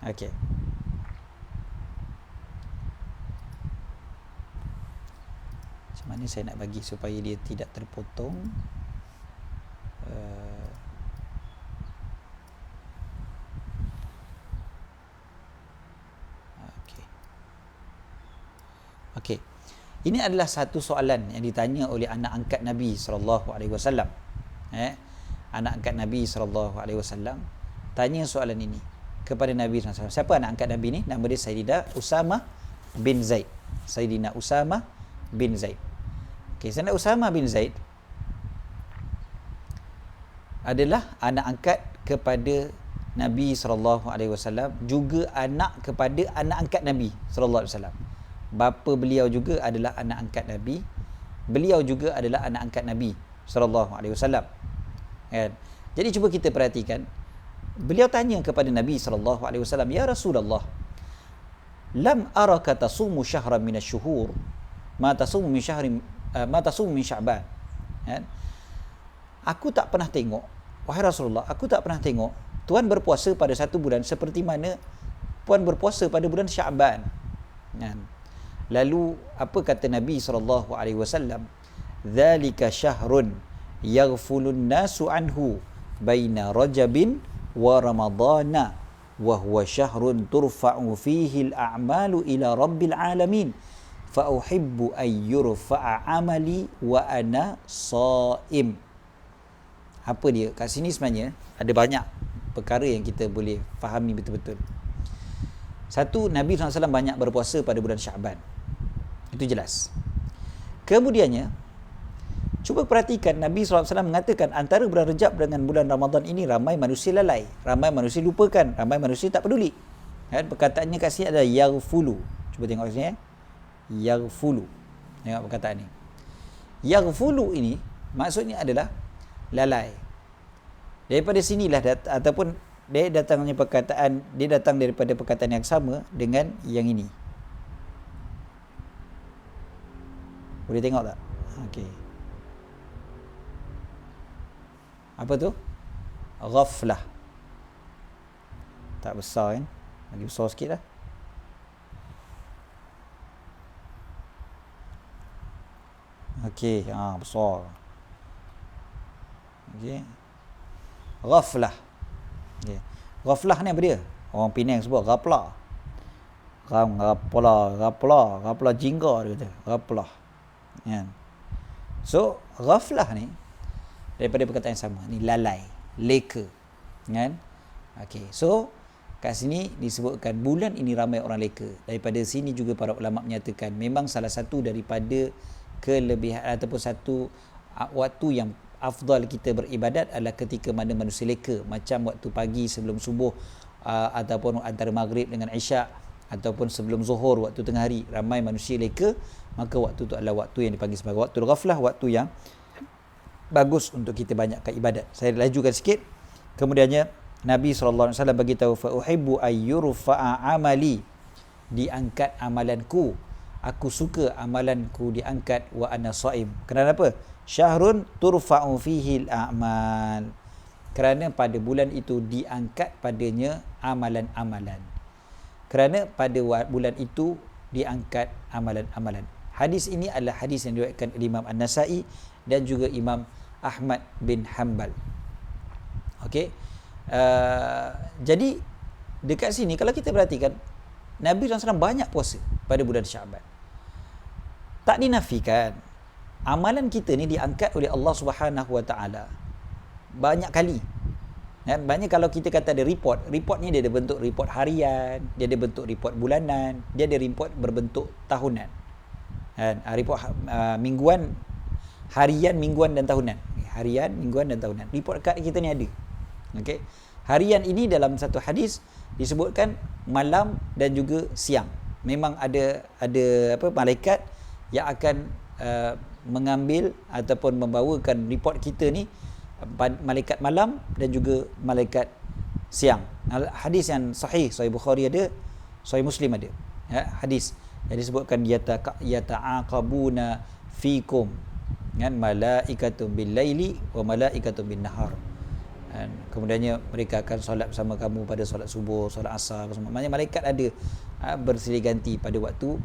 Okey. Macam mana saya nak bagi supaya dia tidak terpotong? Okey. Ini adalah satu soalan yang ditanya oleh anak angkat Nabi SAW. Anak angkat Nabi SAW tanya soalan ini kepada Nabi SAW. Siapa anak angkat Nabi ni? Nama dia Sayyidina Usamah bin Zaid. Sayyidina Usamah bin Zaid. Okey, Sayyidina Usamah bin Zaid adalah anak angkat kepada Nabi SAW, juga anak kepada anak angkat Nabi SAW. Bapa beliau juga adalah anak angkat Nabi. Beliau juga adalah anak angkat Nabi SAW. Kan? Jadi cuba kita perhatikan. Beliau tanya kepada Nabi SAW, "Ya Rasulullah, lam araka tasumu syahran min asy-syuhur, ma tasumu min Sya'ban." Kan? Aku tak pernah tengok, wahai Rasulullah, aku tak pernah tengok Tuhan berpuasa pada satu bulan seperti mana Tuhan berpuasa pada bulan Sya'ban. Kan? Lalu apa kata Nabi SAW? "Dzalika syahrun yaghfulun nasu anhu baina Rajabin wa Ramadana wa huwa syahrun turfa'u fihi al-a'malu ila rabbil alamin fa uhibbu ay yurfa'a amali wa ana shaim. Apa dia? Kat sini sebenarnya ada banyak perkara yang kita boleh fahami betul-betul. Satu, Nabi SAW banyak berpuasa pada bulan Syaban. Itu jelas. Kemudiannya, cuba perhatikan Nabi SAW mengatakan antara bulan Rejab dengan bulan Ramadan ini ramai manusia lalai, ramai manusia lupakan, ramai manusia tak peduli. Kan perkataannya kat sini adalah yaghfulu. Cuba tengok sini yaghfulu. Tengok perkataan ni. Yaghfulu ini maksudnya adalah lalai. Daripada sinilah ataupun dia datangnya perkataan, dia datang daripada perkataan yang sama dengan yang ini. Boleh tengok tak? Okey. Apa tu? Ghaflah. Tak besar kan? Lagi besar sikit lah. Okey, besar. Okey. Ghaflah. Okay. Ghaflah ni apa dia? Orang Penang sebut ghaflah. Ghaflah jingga dia kata. Ghaflah. Kan? So, ghaflah ni daripada perkataan yang sama. Ni lalai, leka. Kan? Okey. So, kat sini disebutkan bulan ini ramai orang leka. Daripada sini juga para ulama menyatakan memang salah satu daripada kelebihan ataupun satu waktu yang afdal kita beribadat adalah ketika mana manusia leka, macam waktu pagi sebelum subuh, ataupun antara maghrib dengan isyak, ataupun sebelum zuhur waktu tengah hari, ramai manusia leka, maka waktu itu adalah waktu yang dipanggil sebagai waktu ghaflah, waktu yang bagus untuk kita banyakkan ibadat. Saya lajukan sikit. Kemudiannya Nabi SAW bagi tahu fa uhibbu ayyurfa'a amali, diangkat amalanku, aku suka amalanku diangkat, wa ana shaim. Kenapa? Syahrun turfa'u fihi al-a'mal, kerana pada bulan itu diangkat padanya amalan-amalan. Kerana pada bulan itu diangkat amalan-amalan. Hadis ini adalah hadis yang diriwayatkan oleh Imam An-Nasa'i dan juga Imam Ahmad bin Hanbal. Okey. Jadi dekat sini kalau kita perhatikan, Nabi SAW banyak puasa pada bulan Syaban. Tak dinafikan amalan kita ni diangkat oleh Allah Subhanahu Wa Taala banyak kali. Kan? Banyak kalau kita kata ada report ni dia ada bentuk report harian, dia ada bentuk report bulanan, dia ada report berbentuk tahunan. Kan? Report mingguan, harian, mingguan dan tahunan. Harian, mingguan dan tahunan. Report kad kita ni ada. Okey. Harian ini dalam satu hadis disebutkan malam dan juga siang. Memang ada malaikat yang akan mengambil ataupun membawakan report kita ni, malaikat malam dan juga malaikat siang. Hadis yang sahih Bukhari ada, Sahih Muslim ada. Ya, hadis yang disebutkan yata'aqabuna fikum, kan, malaikatun bil laili wa malaikatun bin nahar. Dan kemudiannya mereka akan solat bersama kamu pada solat subuh, solat asar bersama. Maksudnya malaikat ada bersilih ganti pada waktu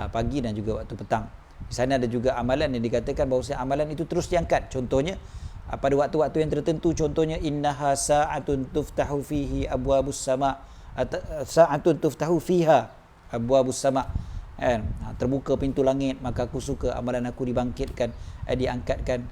pagi dan juga waktu petang. Di sana ada juga amalan yang dikatakan bahawa amalan itu terus diangkat. Contohnya pada waktu-waktu yang tertentu, contohnya innaha sa'atun tuftahu fihi abwabus sama, sa'atun tuftahu fiha abwabus sama, kan, terbuka pintu langit, maka aku suka amalan aku dibangkitkan, diangkatkan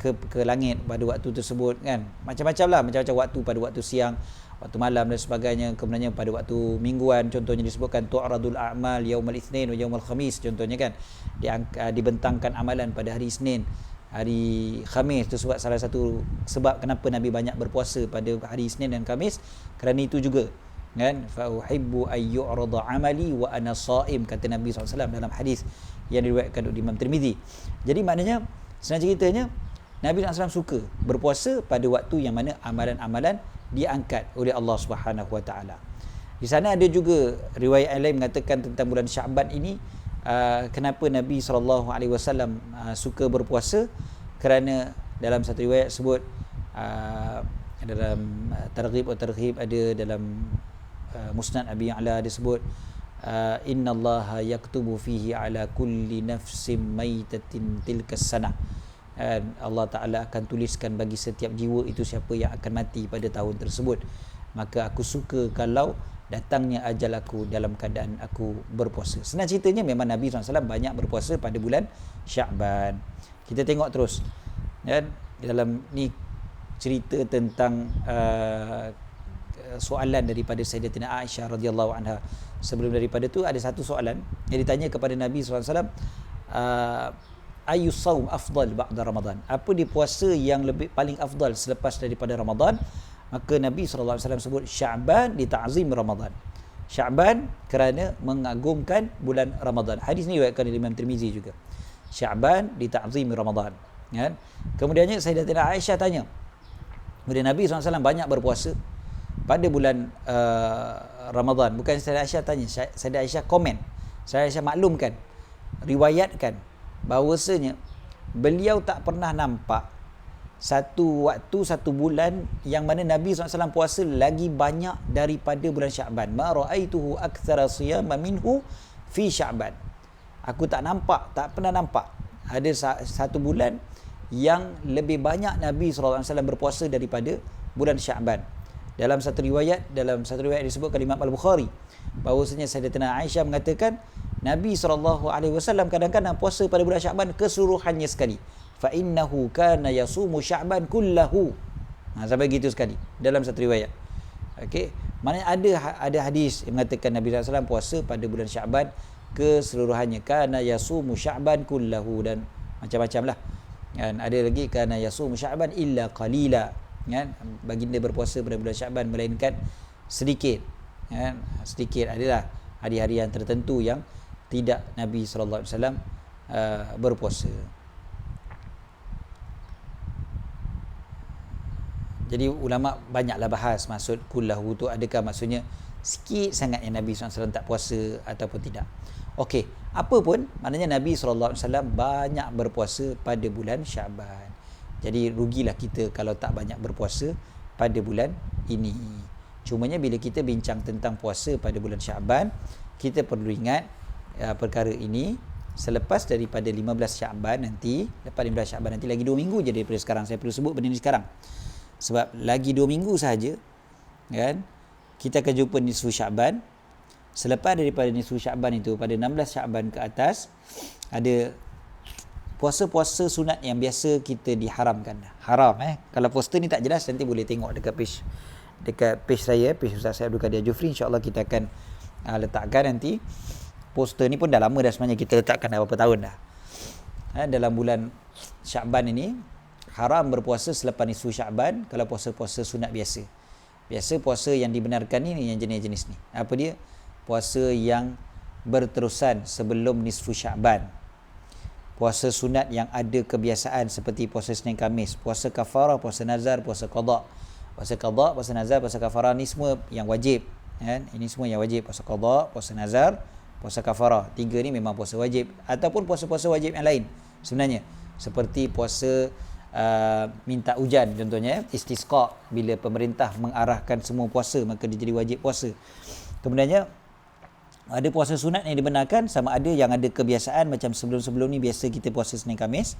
ke langit pada waktu tersebut, kan. Macam-macam lah, macam-macam waktu, pada waktu siang, waktu malam dan sebagainya. Kemudiannya pada waktu mingguan, contohnya disebutkan tu'radul a'mal yaumal itsnin wa yaumal khamis, contohnya kan, dibentangkan amalan pada hari Isnin, hari Khamis. Itu sebab salah satu sebab kenapa Nabi banyak berpuasa pada hari Isnin dan Khamis, kerana itu juga, kan, fa uhibbu ay yu'rada amali wa ana shaim, kata Nabi SAW dalam hadis yang diriwayatkan oleh Imam Tirmizi. Jadi maknanya, senang ceritanya, Nabi SAW suka berpuasa pada waktu yang mana amalan-amalan diangkat oleh Allah Subhanahu Wa Taala. Di sana ada juga riwayat lain mengatakan tentang bulan Syaban ini, kenapa Nabi SAW suka berpuasa, kerana dalam satu riwayat sebut, dalam Targhib atau Tarhib, ada dalam Musnad Abi Ya'la disebut, innallaha yaktubu fihi ala kulli nafsin maitatin tilkas sanah, Allah Ta'ala akan tuliskan bagi setiap jiwa itu siapa yang akan mati pada tahun tersebut. Maka aku suka kalau datangnya ajal aku dalam keadaan aku berpuasa. Senang ceritanya memang Nabi SAW banyak berpuasa pada bulan Sya'ban. Kita tengok terus, dan dalam ni cerita tentang soalan daripada Sayyidatina Aisyah radhiyallahu anha. Sebelum daripada tu ada satu soalan yang ditanya kepada Nabi SAW, ayu saum afdal ba'da Ramadan, apa dia puasa yang lebih paling afdal selepas daripada Ramadan? Maka Nabi SAW sebut Sya'ban li ta'zim Ramadan. Sya'ban kerana mengagungkan bulan Ramadan. Hadis ni diriwayatkan oleh Imam Tirmizi juga. Sya'ban li ta'zim Ramadan, kan? Kemudiannya Sayyidatina Aisyah tanya, kemudian Nabi SAW banyak berpuasa pada bulan Ramadan. Bukan Sayyidatina Aisyah tanya, Sayyidatina Aisyah komen, Sayyidatina Aisyah maklumkan, riwayatkan bahawasanya beliau tak pernah nampak satu waktu, satu bulan yang mana Nabi SAW puasa lagi banyak daripada bulan Sya'ban. Ma ra'aituhu aktsara siyama minhu fi Sya'ban. Aku tak pernah nampak ada satu bulan yang lebih banyak Nabi SAW berpuasa daripada bulan Sya'ban. Dalam satu riwayat disebutkan Imam Al-Bukhari, bahawasanya Sayyidatina Aisyah mengatakan Nabi SAW kadang-kadang puasa pada bulan Sya'ban keseluruhannya sekali. Fa innahu kana yasumu Sya'ban kullahu. Sampai gitu sekali dalam satu riwayat. Okey, maknanya ada hadis yang mengatakan Nabi SAW puasa pada bulan Sya'ban keseluruhannya. Kana yasumu Sya'ban kullahu, dan macam-macam lah. Dan ada lagi kana yasumu Sya'ban illa qalila, kan? Baginda berpuasa pada bulan Sya'ban melainkan sedikit, kan? Sedikit. Adalah hari-hari yang tertentu yang tidak Nabi SAW berpuasa. Jadi ulama banyaklah bahas maksud kullahu tu, adakah maksudnya sikit sangat yang Nabi SAW tak puasa ataupun tidak. Okey, apa pun maknanya Nabi SAW banyak berpuasa pada bulan Sya'ban. Jadi rugilah kita kalau tak banyak berpuasa pada bulan ini. Cumanya bila kita bincang tentang puasa pada bulan Sya'ban, kita perlu ingat perkara ini selepas daripada 15 Sya'ban nanti. Lepas 15 Sya'ban nanti lagi 2 minggu je daripada sekarang. Saya perlu sebut benda ni sekarang sebab lagi 2 minggu sahaja, kan, kita akan jumpa nisfu Sya'ban. Selepas daripada nisfu Sya'ban itu, pada 16 Sya'ban ke atas, ada puasa-puasa sunat yang biasa kita diharamkan. Haram. Kalau poster ni tak jelas, nanti boleh tengok dekat page saya, page Ustaz Abdul Qadir Jufri. InsyaAllah kita akan letakkan nanti. Poster ni pun dah lama dah sebenarnya, kita letakkan dah berapa tahun dah. Dalam bulan Sya'ban ini haram berpuasa selepas nisfu Sya'ban kalau puasa-puasa sunat biasa. Biasa puasa yang dibenarkan ni yang jenis-jenis ni. Apa dia? Puasa yang berterusan sebelum nisfu Sya'ban. Puasa sunat yang ada kebiasaan seperti puasa Senin Khamis, puasa kafarah, puasa nazar, puasa qada. Puasa qada, puasa nazar, puasa kafarah ni semua yang wajib, kan? Ini semua yang wajib. Puasa qada, puasa nazar, puasa kafarah. 3 ni memang puasa wajib, ataupun puasa-puasa wajib yang lain sebenarnya. Seperti puasa minta hujan contohnya, istisqa, bila pemerintah mengarahkan semua puasa maka dia jadi wajib puasa. Kemudiannya ada puasa sunat yang dibenarkan, sama ada yang ada kebiasaan macam sebelum-sebelum ni biasa kita puasa Senin Khamis,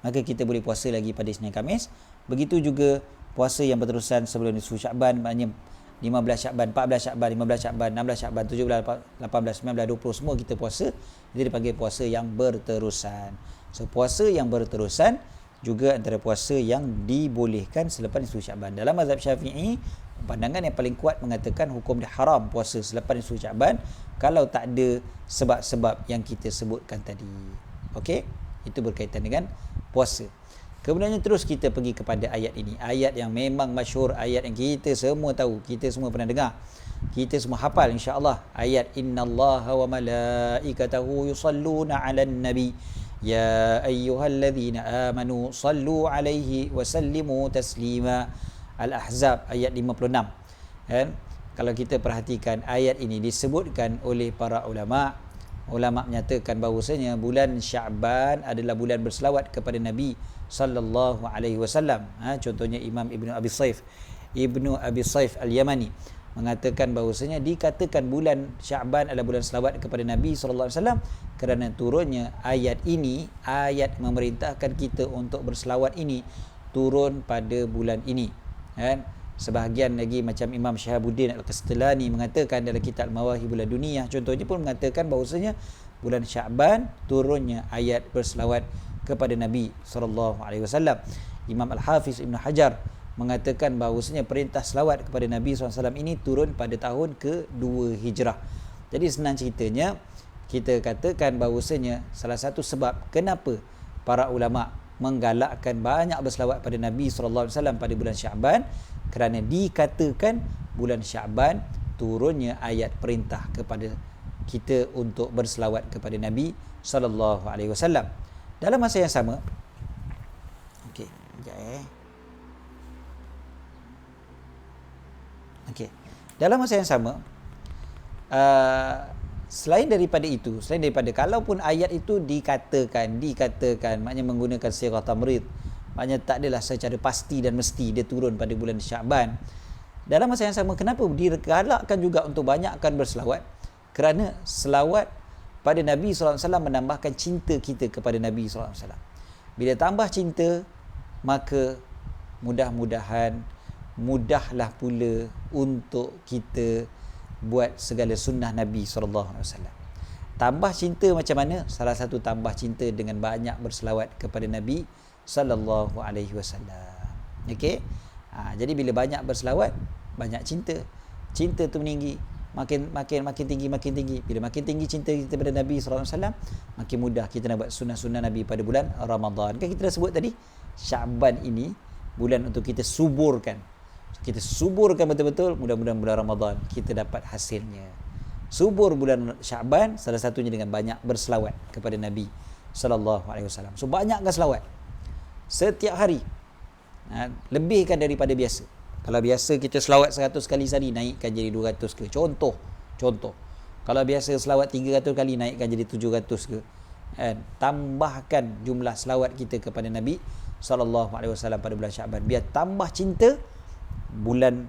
maka kita boleh puasa lagi pada Senin Khamis. Begitu juga puasa yang berterusan sebelum nisfu Sya'ban, maknanya 15 Sya'ban, 14 Sya'ban, 15 Sya'ban, 16 Sya'ban, 17, 18, 19, 20 semua kita puasa. Jadi dipanggil puasa yang berterusan. So puasa yang berterusan juga antara puasa yang dibolehkan selepas nisfu Sya'ban. Dalam mazhab Syafi'i, pandangan yang paling kuat mengatakan hukum dia haram puasa selepas nisfu Sya'ban kalau tak ada sebab-sebab yang kita sebutkan tadi. Okey, itu berkaitan dengan puasa. Kemudiannya terus kita pergi kepada ayat ini. Ayat yang memang masyhur, ayat yang kita semua tahu, kita semua pernah dengar, kita semua hafal insya-Allah. Ayat innallaha wa malaikatahu yusalluna 'alan nabi ya ayyuhalladzina amanu sallu 'alaihi wa sallimu taslima. Al-Ahzab ayat 56. Kan? Kalau kita perhatikan ayat ini disebutkan oleh para ulama menyatakan bahawasanya bulan Sya'ban adalah bulan berselawat kepada Nabi sallallahu alaihi wasallam. Contohnya Imam Ibnu Abi Saif Al-Yamani mengatakan bahawasanya dikatakan bulan Syaban adalah bulan selawat kepada Nabi SAW kerana turunnya ayat ini, ayat memerintahkan kita untuk berselawat ini turun pada bulan ini, kan? Sebahagian lagi macam Imam Syahabuddin Al-Kastalani mengatakan dalam kitab Mawahibul Laduniyah contohnya pun mengatakan bahawasanya bulan Syaban turunnya ayat berselawat kepada Nabi SAW. Imam Al-Hafiz Ibn Hajar mengatakan bahawasanya perintah selawat kepada Nabi SAW ini turun pada tahun ke-2 Hijrah. Jadi senang ceritanya, kita katakan bahawasanya salah satu sebab kenapa para ulama menggalakkan banyak berselawat pada Nabi SAW pada bulan Syaban, kerana dikatakan bulan Syaban turunnya ayat perintah kepada kita untuk berselawat kepada Nabi SAW. Dalam masa yang sama, okey, sekejap Okey. Dalam masa yang sama, selain daripada itu, selain daripada kalaupun ayat itu dikatakan maknanya menggunakan sirah tamrid, maknanya tak adalah secara pasti dan mesti dia turun pada bulan Syaban. Dalam masa yang sama, kenapa digalakkan juga untuk banyakkan berselawat? Kerana selawat pada Nabi SAW menambahkan cinta kita kepada Nabi SAW. Bila tambah cinta, maka mudahlah pula untuk kita buat segala sunnah Nabi SAW. Tambah cinta macam mana? Salah satu tambah cinta dengan banyak berselawat kepada Nabi SAW. Okey? Jadi bila banyak berselawat, banyak cinta. Cinta tu meninggi, makin tinggi. Bila makin tinggi cinta kita kepada Nabi SAW, makin mudah kita nak buat sunnah-sunnah Nabi pada bulan Ramadan. Kan kita dah sebut tadi, Syaban ini bulan untuk kita suburkan. Kita suburkan betul-betul, mudah-mudahan bulan Ramadan kita dapat hasilnya. Subur bulan Syaban salah satunya dengan banyak berselawat kepada Nabi SAW. So banyakkan selawat setiap hari, lebihkan daripada biasa. Kalau biasa kita selawat 100 kali sehari, naikkan jadi 200 ke. Contoh. Kalau biasa selawat 300 kali, naikkan jadi 700 ke. Tambahkan jumlah selawat kita kepada Nabi SAW pada bulan Syaban. Biar tambah cinta, bulan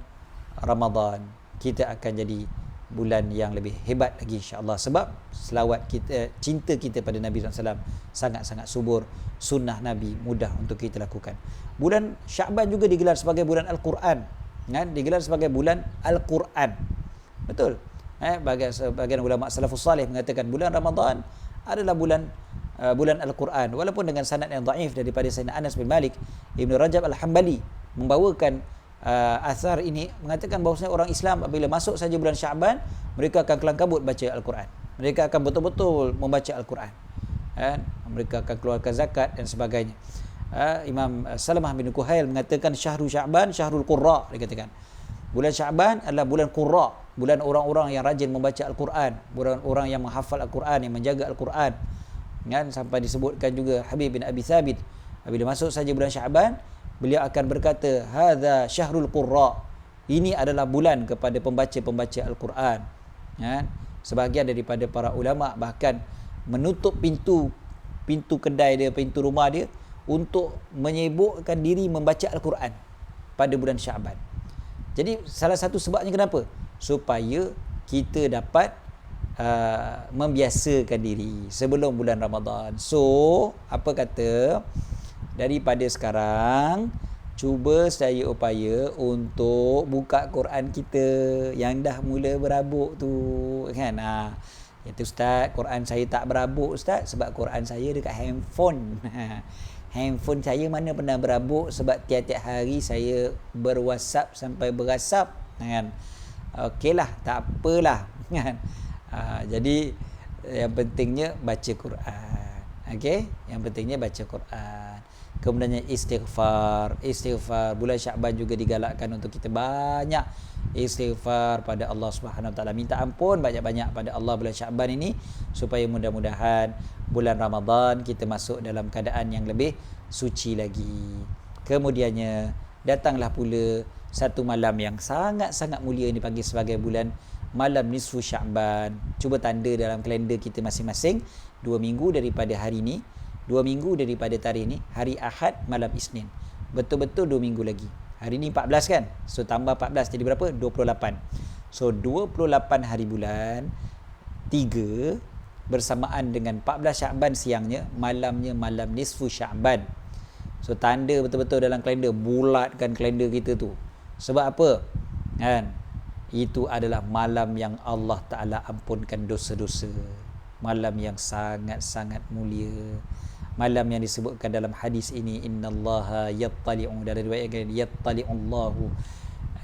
Ramadan kita akan jadi bulan yang lebih hebat lagi, insya-Allah, sebab selawat kita, cinta kita pada Nabi SAW sangat-sangat subur. Sunnah Nabi mudah untuk kita lakukan. Bulan Syaban juga digelar sebagai bulan Al-Quran, kan? Digelar sebagai bulan Al-Quran, betul. Bagian ulama salafus salih mengatakan bulan Ramadan adalah bulan Al-Quran, walaupun dengan sanad yang dhaif daripada Sayyidina Anas bin Malik. Ibn Rajab Al-Hambali membawakan asar ini, mengatakan bahawasanya orang Islam apabila masuk saja bulan Syaban, mereka akan kelang kabut baca Al-Quran. Mereka akan betul-betul membaca Al-Quran, mereka akan keluarkan zakat dan sebagainya. Imam Salamah bin Kuhail mengatakan Syahrul Syaban Syahrul Qurra. Dia katakan bulan Syaban adalah bulan Qurra, bulan orang-orang yang rajin membaca Al-Quran, bulan orang yang menghafal Al-Quran, yang menjaga Al-Quran, kan? Sampai disebutkan juga Habib bin Abi Thabit, apabila masuk saja bulan Syaban, beliau akan berkata, hadza syahrul qurra, ini adalah bulan kepada pembaca-pembaca Al-Quran, kan? Sebahagian daripada para ulama bahkan menutup pintu kedai dia, pintu rumah dia, untuk menyibukkan diri membaca Al-Quran pada bulan Syaban. Jadi salah satu sebabnya kenapa? Supaya kita dapat membiasakan diri sebelum bulan Ramadan. So, apa kata, daripada sekarang cuba saya upaya untuk buka Quran kita yang dah mula berabuk tu, kan? Itu Ustaz, Quran saya tak berabuk Ustaz, sebab Quran saya dekat handphone. Handphone saya mana pernah berabuk, sebab tiap-tiap hari saya berWhatsApp sampai berasap, kan? Okeylah, tak apalah, kan? Jadi yang pentingnya baca Quran. Okey, yang pentingnya baca Quran. Kemudiannya istighfar. Bulan Syaban juga digalakkan untuk kita banyak istighfar pada Allah Subhanahu Wa Taala. Minta ampun banyak-banyak pada Allah bulan Syaban ini, supaya mudah-mudahan bulan Ramadan kita masuk dalam keadaan yang lebih suci lagi. Kemudiannya datanglah pula satu malam yang sangat-sangat mulia ini, dipanggil sebagai bulan malam nisfu Syaban. Cuba tanda dalam kalender kita masing-masing, 2 minggu daripada hari ini, 2 minggu daripada tarikh ni, hari Ahad malam Isnin. Betul-betul 2 minggu lagi. Hari ni 14 kan? So tambah 14 jadi berapa? 28. So 28 hari bulan 3 bersamaan dengan 14 Sya'ban siangnya, malamnya malam nisfu Sya'ban. So tanda betul-betul dalam kalender, bulatkan kalender kita tu. Sebab apa? Kan? Itu adalah malam yang Allah Ta'ala ampunkan dosa-dosa. Malam yang sangat-sangat mulia. Malam yang disebutkan dalam hadis ini, innallaha yattali'u, dalam riwayat yattali'ullahu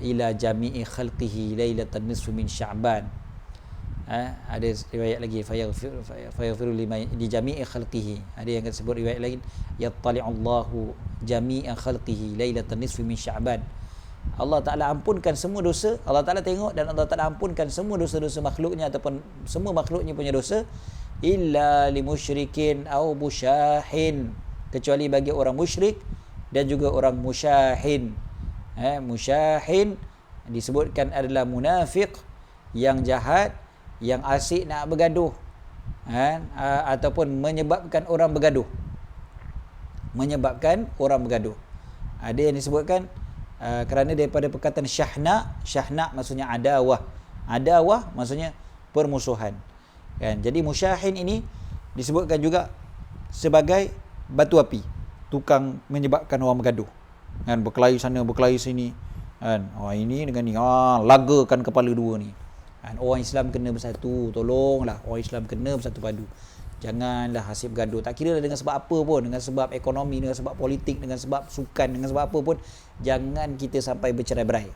ila jami'i khalqihi lailatan nisfu min Sya'ban. Ada riwayat lagi fayaghfiru li jami'i khalqihi. Ada yang disebut riwayat lain yattali'ullahu jami'a khalqihi lailatan nisfu min Sya'ban. Allah Ta'ala ampunkan semua dosa. Allah Ta'ala tengok dan Allah Ta'ala ampunkan semua dosa-dosa makhluknya ataupun semua makhluknya punya dosa, illa li musyrikin au musyahin, kecuali bagi orang musyrik dan juga orang musyahin. Musyahin disebutkan adalah munafik yang jahat, yang asyik nak bergaduh, ataupun menyebabkan orang bergaduh. Ada yang disebutkan kerana daripada perkataan syahna maksudnya adawah maksudnya permusuhan kan. Jadi musyahin ini disebutkan juga sebagai batu api, tukang menyebabkan orang bergaduh kan, berkelahi sana berkelahi sini kan, ini dengan ni lagakan kepala dua ni kan. Orang Islam kena bersatu, tolonglah orang Islam kena bersatu padu. Janganlah hasib gaduh, tak kira dengan sebab apa pun, dengan sebab ekonomi, dengan sebab politik, dengan sebab sukan, dengan sebab apa pun, jangan kita sampai bercerai-berai.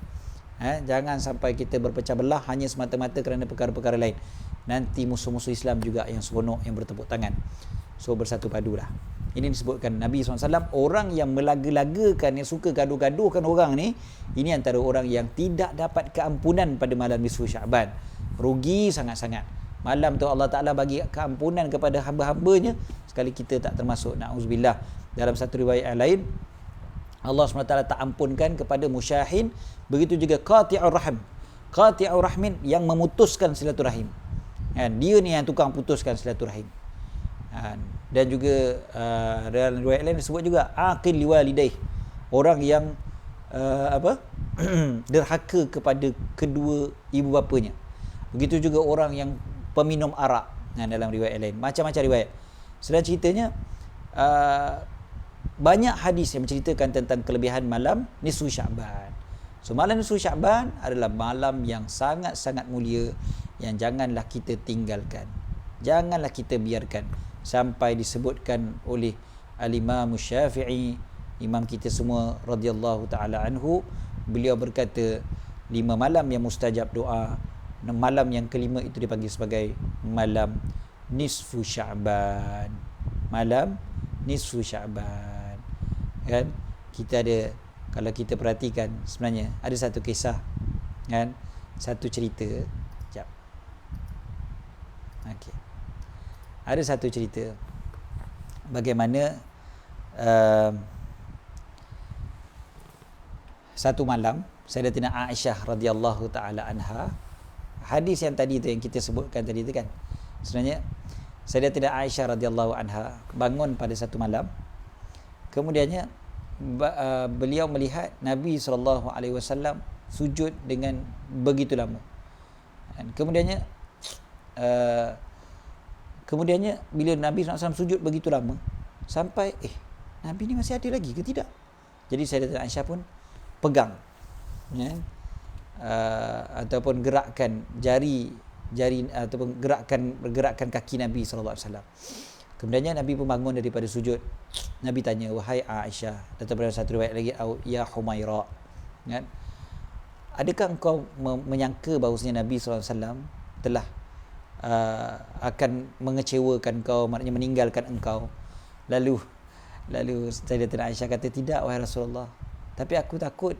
Jangan sampai kita berpecah belah hanya semata-mata kerana perkara-perkara lain. Nanti musuh-musuh Islam juga yang seronok, yang bertepuk tangan. So bersatu padulah. Ini disebutkan Nabi SAW, orang yang melaga-lagakan, yang suka gaduh-gaduhkan orang ni, ini antara orang yang tidak dapat keampunan pada malam nisfu Sya'ban. Rugi sangat-sangat. Malam tu Allah Ta'ala bagi keampunan kepada hamba-hambanya, sekali kita tak termasuk, na'udzubillah. Dalam satu riwayat lain, Allah SWT tak ampunkan kepada musyahin, begitu juga qati'ur rahmin, yang memutuskan silaturahim. Dia ni yang tukang putuskan silaturahim. Dan juga dalam riwayat lain disebut juga aqil liwalidaih, orang yang derhaka kepada kedua ibu bapanya. Begitu juga orang yang peminum arak, dalam riwayat lain, macam-macam riwayat. Sedang ceritanya banyak hadis yang menceritakan tentang kelebihan malam nisfu Sya'ban. So malam nisfu Sya'ban adalah malam yang sangat-sangat mulia, yang janganlah kita tinggalkan, janganlah kita biarkan. Sampai disebutkan oleh Al-Imam Syafi'i, imam kita semua radhiyallahu ta'ala anhu, beliau berkata 5 malam yang mustajab doa, malam yang kelima itu dipanggil sebagai malam nisfu Sya'ban. Malam nisfu Sya'ban kan. Kita ada, kalau kita perhatikan, sebenarnya ada satu kisah kan, satu cerita. Sekejap. Okey. Ada satu cerita bagaimana satu malam Sayyidatina Aisyah radhiyallahu taala anha, hadis yang tadi tu yang kita sebutkan tadi tu kan, sebenarnya Sayyidatina Aisyah radhiyallahu anha bangun pada satu malam, kemudiannya beliau melihat Nabi SAW sujud dengan begitu lama. Kemudiannya bila Nabi SAW sujud begitu lama, sampai Nabi ni masih ada lagi ke tidak? Jadi Sayyidatina Aisyah pun pegang ataupun gerakkan jari ataupun gerakkan kaki Nabi SAW. Kemudiannya Nabi pun bangun daripada sujud. Nabi tanya, wahai Aisyah, atau pada satu riwayat lagi, ya Humaira, kan? Adakah engkau menyangka bahawasanya Nabi SAW telah akan mengecewakan kau, maknanya meninggalkan engkau? Lalu Sayyidatina Aisyah kata, tidak wahai Rasulullah, tapi aku takut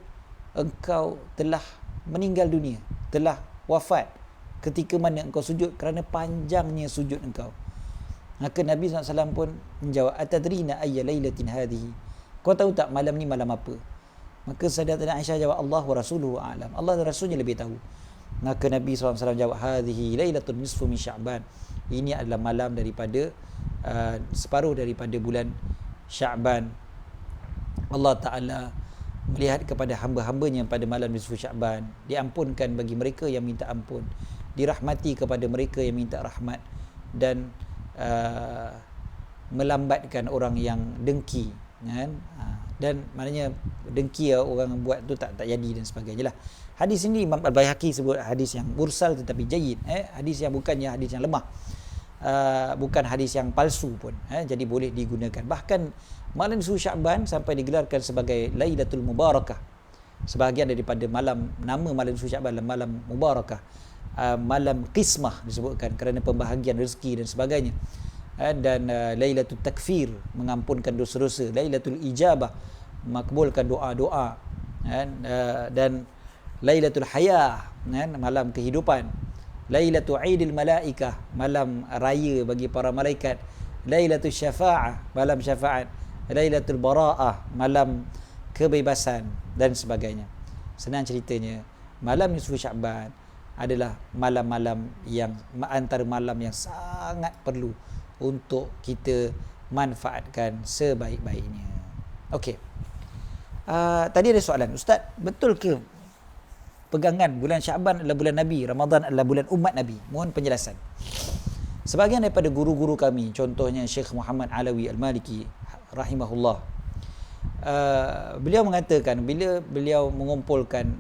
engkau telah meninggal dunia, telah wafat ketika mana engkau sujud, kerana panjangnya sujud engkau. Maka Nabi SAW pun menjawab, atadrina ayya lailatin hadhihi, kau tahu tak malam ni malam apa? Maka Sayyidatina Aisyah jawab, Allah wa rasuluhu a'lam, Allah dan Rasulnya lebih tahu. Maka Nabi SAW jawab, hadhihi lailatul nisfu min Sya'ban, ini adalah malam daripada separuh daripada bulan Sya'ban. Allah Ta'ala melihat kepada hamba-hambanya pada malam nisfu Sya'ban, diampunkan bagi mereka yang minta ampun, dirahmati kepada mereka yang minta rahmat, dan melambatkan orang yang dengki, kan? Dan maknanya dengki orang buat tu tak jadi dan sebagainya lah. Hadis ini Imam Al-Baihaqi sebut hadis yang mursal tetapi jayyid, hadis yang bukannya hadis yang lemah, bukan hadis yang palsu pun, jadi boleh digunakan. Bahkan malam nisfu Sya'ban sampai digelarkan sebagai Lailatul Mubarakah. Sebahagian daripada nama malam nisfu Sya'ban adalah malam mubarakah, malam qismah disebutkan kerana pembahagian rezeki dan sebagainya. Dan Lailatul Takfir, mengampunkan dosa-dosa, Lailatul Ijabah, makbulkan doa-doa, dan Lailatul Hayah, malam kehidupan, Lailatul Aidil Malaikah, malam raya bagi para malaikat, Lailatul Syafa'ah, malam syafaat, Lailatul Bara'ah, malam kebebasan dan sebagainya. Senang ceritanya, malam nisfu Sya'ban adalah malam-malam yang antara malam yang sangat perlu untuk kita manfaatkan sebaik-baiknya. Okey. Tadi ada soalan, Ustaz, betul ke pegangan bulan Sya'ban adalah bulan Nabi, Ramadan adalah bulan umat Nabi? Mohon penjelasan. Sebahagian daripada guru-guru kami, contohnya Syekh Muhammad Alawi Al-Maliki rahimahullah, beliau mengatakan bila beliau mengumpulkan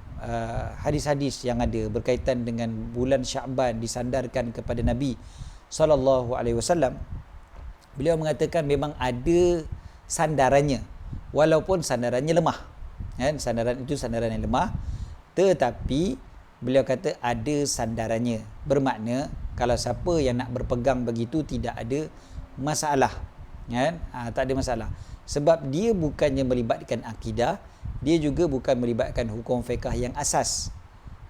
hadis-hadis yang ada berkaitan dengan bulan Sya'ban disandarkan kepada Nabi SAW, beliau mengatakan memang ada sandarannya, walaupun sandarannya lemah, kan? Sandaran itu sandaran yang lemah, tetapi beliau kata ada sandarannya, bermakna kalau siapa yang nak berpegang begitu tidak ada masalah, kan? Tak ada masalah, sebab dia bukannya melibatkan akidah, dia juga bukan melibatkan hukum fiqh yang asas,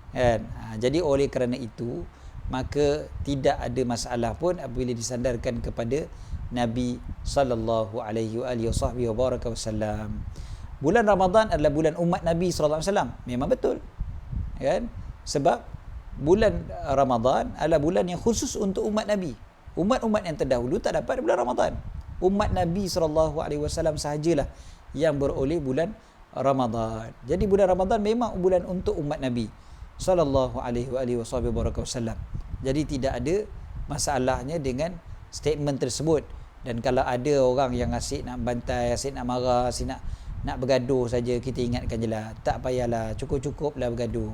kan? Jadi oleh kerana itu maka tidak ada masalah pun apabila disandarkan kepada Nabi sallallahu alaihi wasallam. Bulan Ramadan adalah bulan umat Nabi sallallahu alaihi wasallam. Memang betul, kan? Sebab bulan Ramadan adalah bulan yang khusus untuk umat Nabi. Umat-umat yang terdahulu tak dapat bulan Ramadan. Umat Nabi sallallahu alaihi wasallam sahajalah yang beroleh bulan Ramadan. Jadi bulan Ramadan memang bulan untuk umat Nabi sallallahu alaihi wasallam. Jadi tidak ada masalahnya dengan statement tersebut. Dan kalau ada orang yang asyik nak bantai, asyik nak marah, asyik nak bergaduh saja, kita ingatkan je lah, tak payahlah, cukup-cukuplah bergaduh,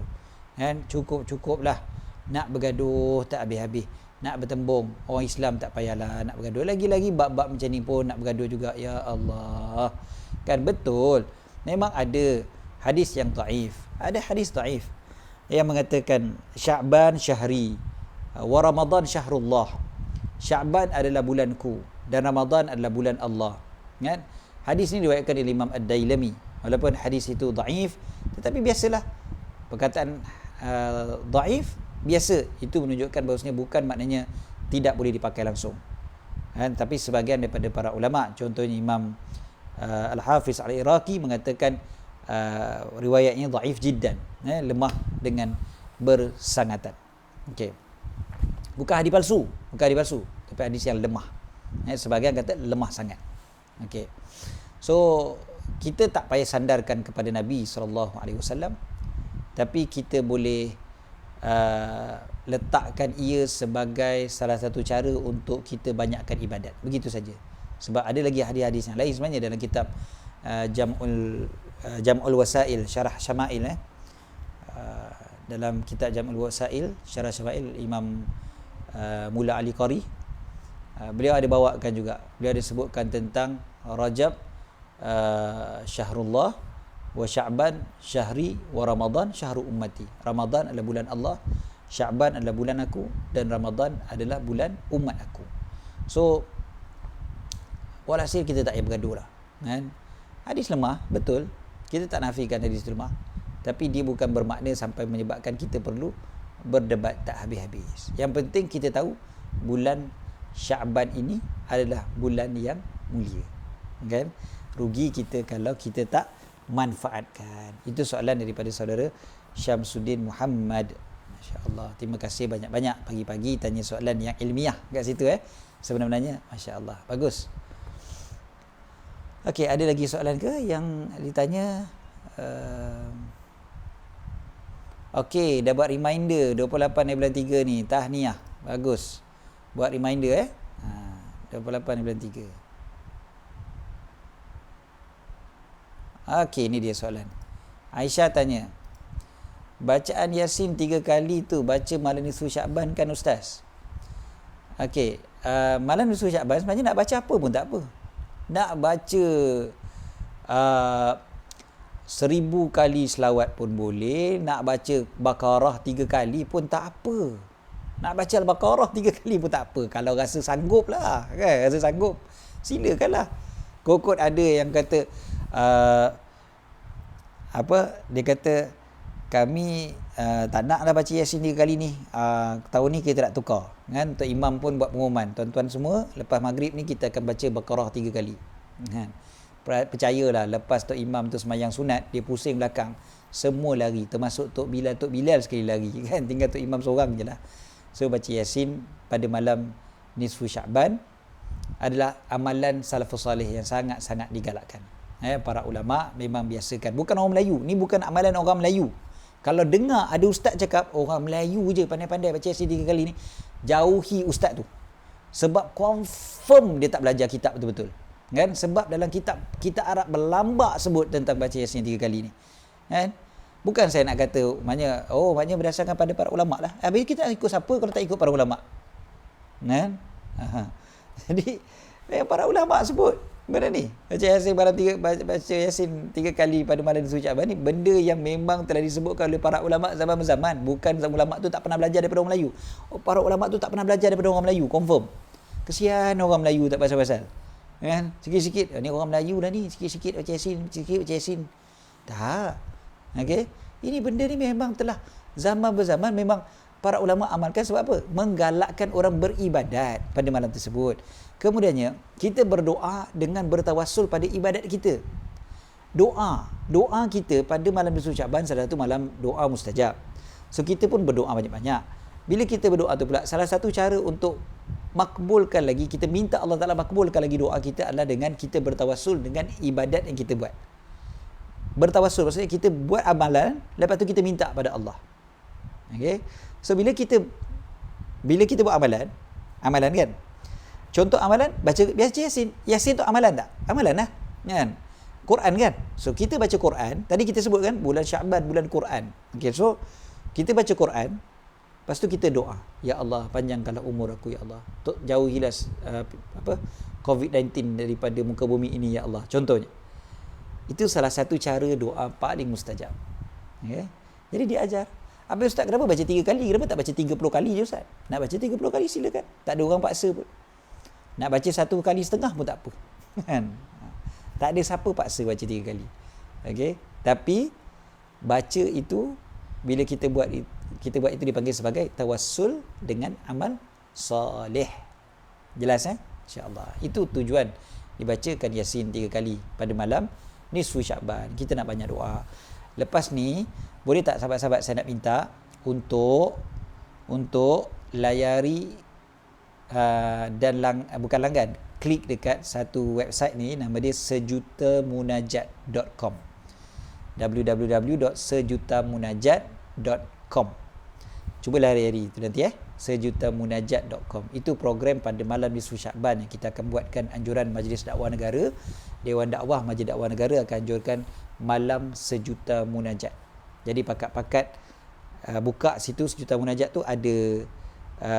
kan? Cukup-cukuplah nak bergaduh tak habis-habis, nak bertembung. Orang Islam tak payahlah nak bergaduh, lagi-lagi bab-bab macam ni pun nak bergaduh juga. Ya Allah, kan? Betul, memang ada hadis yang dhaif, ada hadis dhaif yang mengatakan Sya'ban syahri wa Ramadan syahrullah. Sya'ban adalah bulanku dan Ramadan adalah bulan Allah, kan? Hadis ini diriwayatkan oleh Imam Ad-Dailami, walaupun hadis itu dhaif, tetapi biasalah perkataan dhaif biasa itu menunjukkan bahawasanya bukan maknanya tidak boleh dipakai langsung, kan? Tapi sebahagian daripada para ulama, contohnya Imam Al-Hafiz Al-Iraqi mengatakan riwayatnya dhaif jiddan, lemah dengan bersangatan. Okey. Bukan hadis palsu, tapi hadis yang lemah. Sebahagian kata lemah sangat. Okey. So kita tak payah sandarkan kepada Nabi SAW, tapi kita boleh letakkan ia sebagai salah satu cara untuk kita banyakkan ibadat. Begitu saja. Sebab ada lagi hadis-hadis yang lain sebenarnya dalam kitab Jam'ul Wasail Syarah Syama'il, dalam kitab Jam'ul Wasail Syarah Syama'il Imam Mula Ali Qari, beliau ada bawakan juga, beliau ada sebutkan tentang Rajab syahrullah, wa Sya'ban syahri, wa Ramadan syahru ummati. Ramadan adalah bulan Allah, Sya'ban adalah bulan aku, dan Ramadan adalah bulan umat aku. So walhasil kita tak payah bergaduh lah, kan? Hadis lemah, betul, kita tak nafikan hadis lemah, tapi dia bukan bermakna sampai menyebabkan kita perlu berdebat tak habis-habis. Yang penting kita tahu bulan Sya'ban ini adalah bulan yang mulia, kan? Rugi kita kalau kita tak manfaatkan. Itu soalan daripada saudara Syamsuddin Muhammad. Masya-Allah, terima kasih banyak-banyak, pagi-pagi tanya soalan yang ilmiah kat situ sebenarnya. Masya-Allah, bagus. Okey, ada lagi soalan ke yang ditanya? Okey, dah buat reminder 28 bulan 3 ni. Tahniah. Bagus. Buat reminder 28 bulan 3. Okey, ni dia soalan. Aisyah tanya, bacaan Yasin 3 kali tu baca malam nisfu Syakban kan Ustaz? Okey, malam nisfu Syakban sebenarnya nak baca apa pun tak apa. Nak baca 1000 kali selawat pun boleh, nak baca Baqarah 3 kali pun tak apa. Nak baca Al-Baqarah 3 kali pun tak apa. Kalau rasa sanggup lah, kan? Rasa sanggup, silakanlah. Kokot ada yang kata dia kata kami tak nak dah baca Yasin 3 kali ni. Tahun ni kita nak tukar. Kan? Tok Imam pun buat pengumuman, tuan-tuan semua, lepas maghrib ni kita akan baca Baqarah 3 kali. Kan? Percayalah, lepas Tok Imam tu semayang sunat, dia pusing belakang, semua lari, termasuk Tok Bilal sekali lari, kan? Tinggal Tok Imam seorang je lah. So baca Yasin pada malam nisfu Syakban adalah amalan salafus salih yang sangat-sangat digalakkan. Para ulama memang biasakan, bukan orang Melayu, ni bukan amalan orang Melayu. Kalau dengar ada ustaz cakap orang Melayu je pandai-pandai baca Yasin 3 kali ni, jauhi ustaz tu, sebab confirm dia tak belajar kitab betul-betul. Kan? Sebab dalam kitab Arab berlambak sebut tentang baca Yasin 3 kali ni. Kan? Bukan saya nak kata maknanya berdasarkan pada para ulama lah. Habis kita nak ikut siapa kalau tak ikut para ulama? Kan? Jadi para ulama sebut benda ni. Baca Yasin 3 kali pada malam nisfu Syakban ni benda yang memang telah disebutkan oleh para ulama zaman-zaman. Bukan ulama tu tak pernah belajar daripada orang Melayu. Para ulama tu tak pernah belajar daripada orang Melayu, confirm. Kesian orang Melayu tak pasal-pasal. Kan? Sikit-sikit ni orang Melayu dah ni, sikit-sikit baca Yasin, sikit baca Yasin. Tak. Okey. Ini benda ni memang telah zaman berzaman memang para ulama amalkan. Sebab apa? Menggalakkan orang beribadat pada malam tersebut. Kemudiannya kita berdoa dengan bertawassul pada ibadat kita. Doa kita pada malam nisfu Syakban salah satu malam doa mustajab. So kita pun berdoa banyak-banyak. Bila kita berdoa tu pula, salah satu cara untuk makbulkan lagi, kita minta Allah Ta'ala makbulkan lagi doa kita adalah dengan kita bertawassul dengan ibadat yang kita buat. Bertawassul maksudnya kita buat amalan, lepas tu kita minta pada Allah. Okay? So bila kita buat amalan kan, contoh amalan baca Yasin. Yasin tu amalan tak? Amalan lah, kan? Quran kan? So kita baca Quran, tadi kita sebut kan bulan Syakban bulan Quran. Okay, so kita baca Quran, lepas tu kita doa, ya Allah panjangkanlah umur aku ya Allah, jauhilah COVID-19 daripada muka bumi ini ya Allah, contohnya. Itu salah satu cara doa paling mustajab. Okay? Jadi diajar. Habis ustaz, kenapa baca 3 kali? Kenapa tak baca 30 kali je ustaz? Nak baca 30 kali silakan, tak ada orang paksa pun. Nak baca 1 kali setengah pun tak apa. Kan? Tak ada siapa paksa baca 3 kali. Okay? Tapi baca itu, bila kita buat itu dipanggil sebagai tawassul dengan amal soleh. Jelas InsyaAllah. Itu tujuan dibacakan Yasin 3 kali pada malam nisfu Syakban. Kita nak banyak doa. Lepas ni, boleh tak sahabat-sahabat saya nak minta untuk layari bukan langgan, klik dekat satu website ni, nama dia sejutamunajat.com, www.sejutamunajat.com. Cuba lari-lari itu nanti sejutamunajat.com. Itu program pada malam nisfu Syakban yang kita akan buatkan anjuran Majlis Dakwah Negara, Dewan Dakwah Majlis Dakwah Negara akan anjurkan malam sejuta munajat. Jadi pakat-pakat buka situ sejuta munajat tu ada,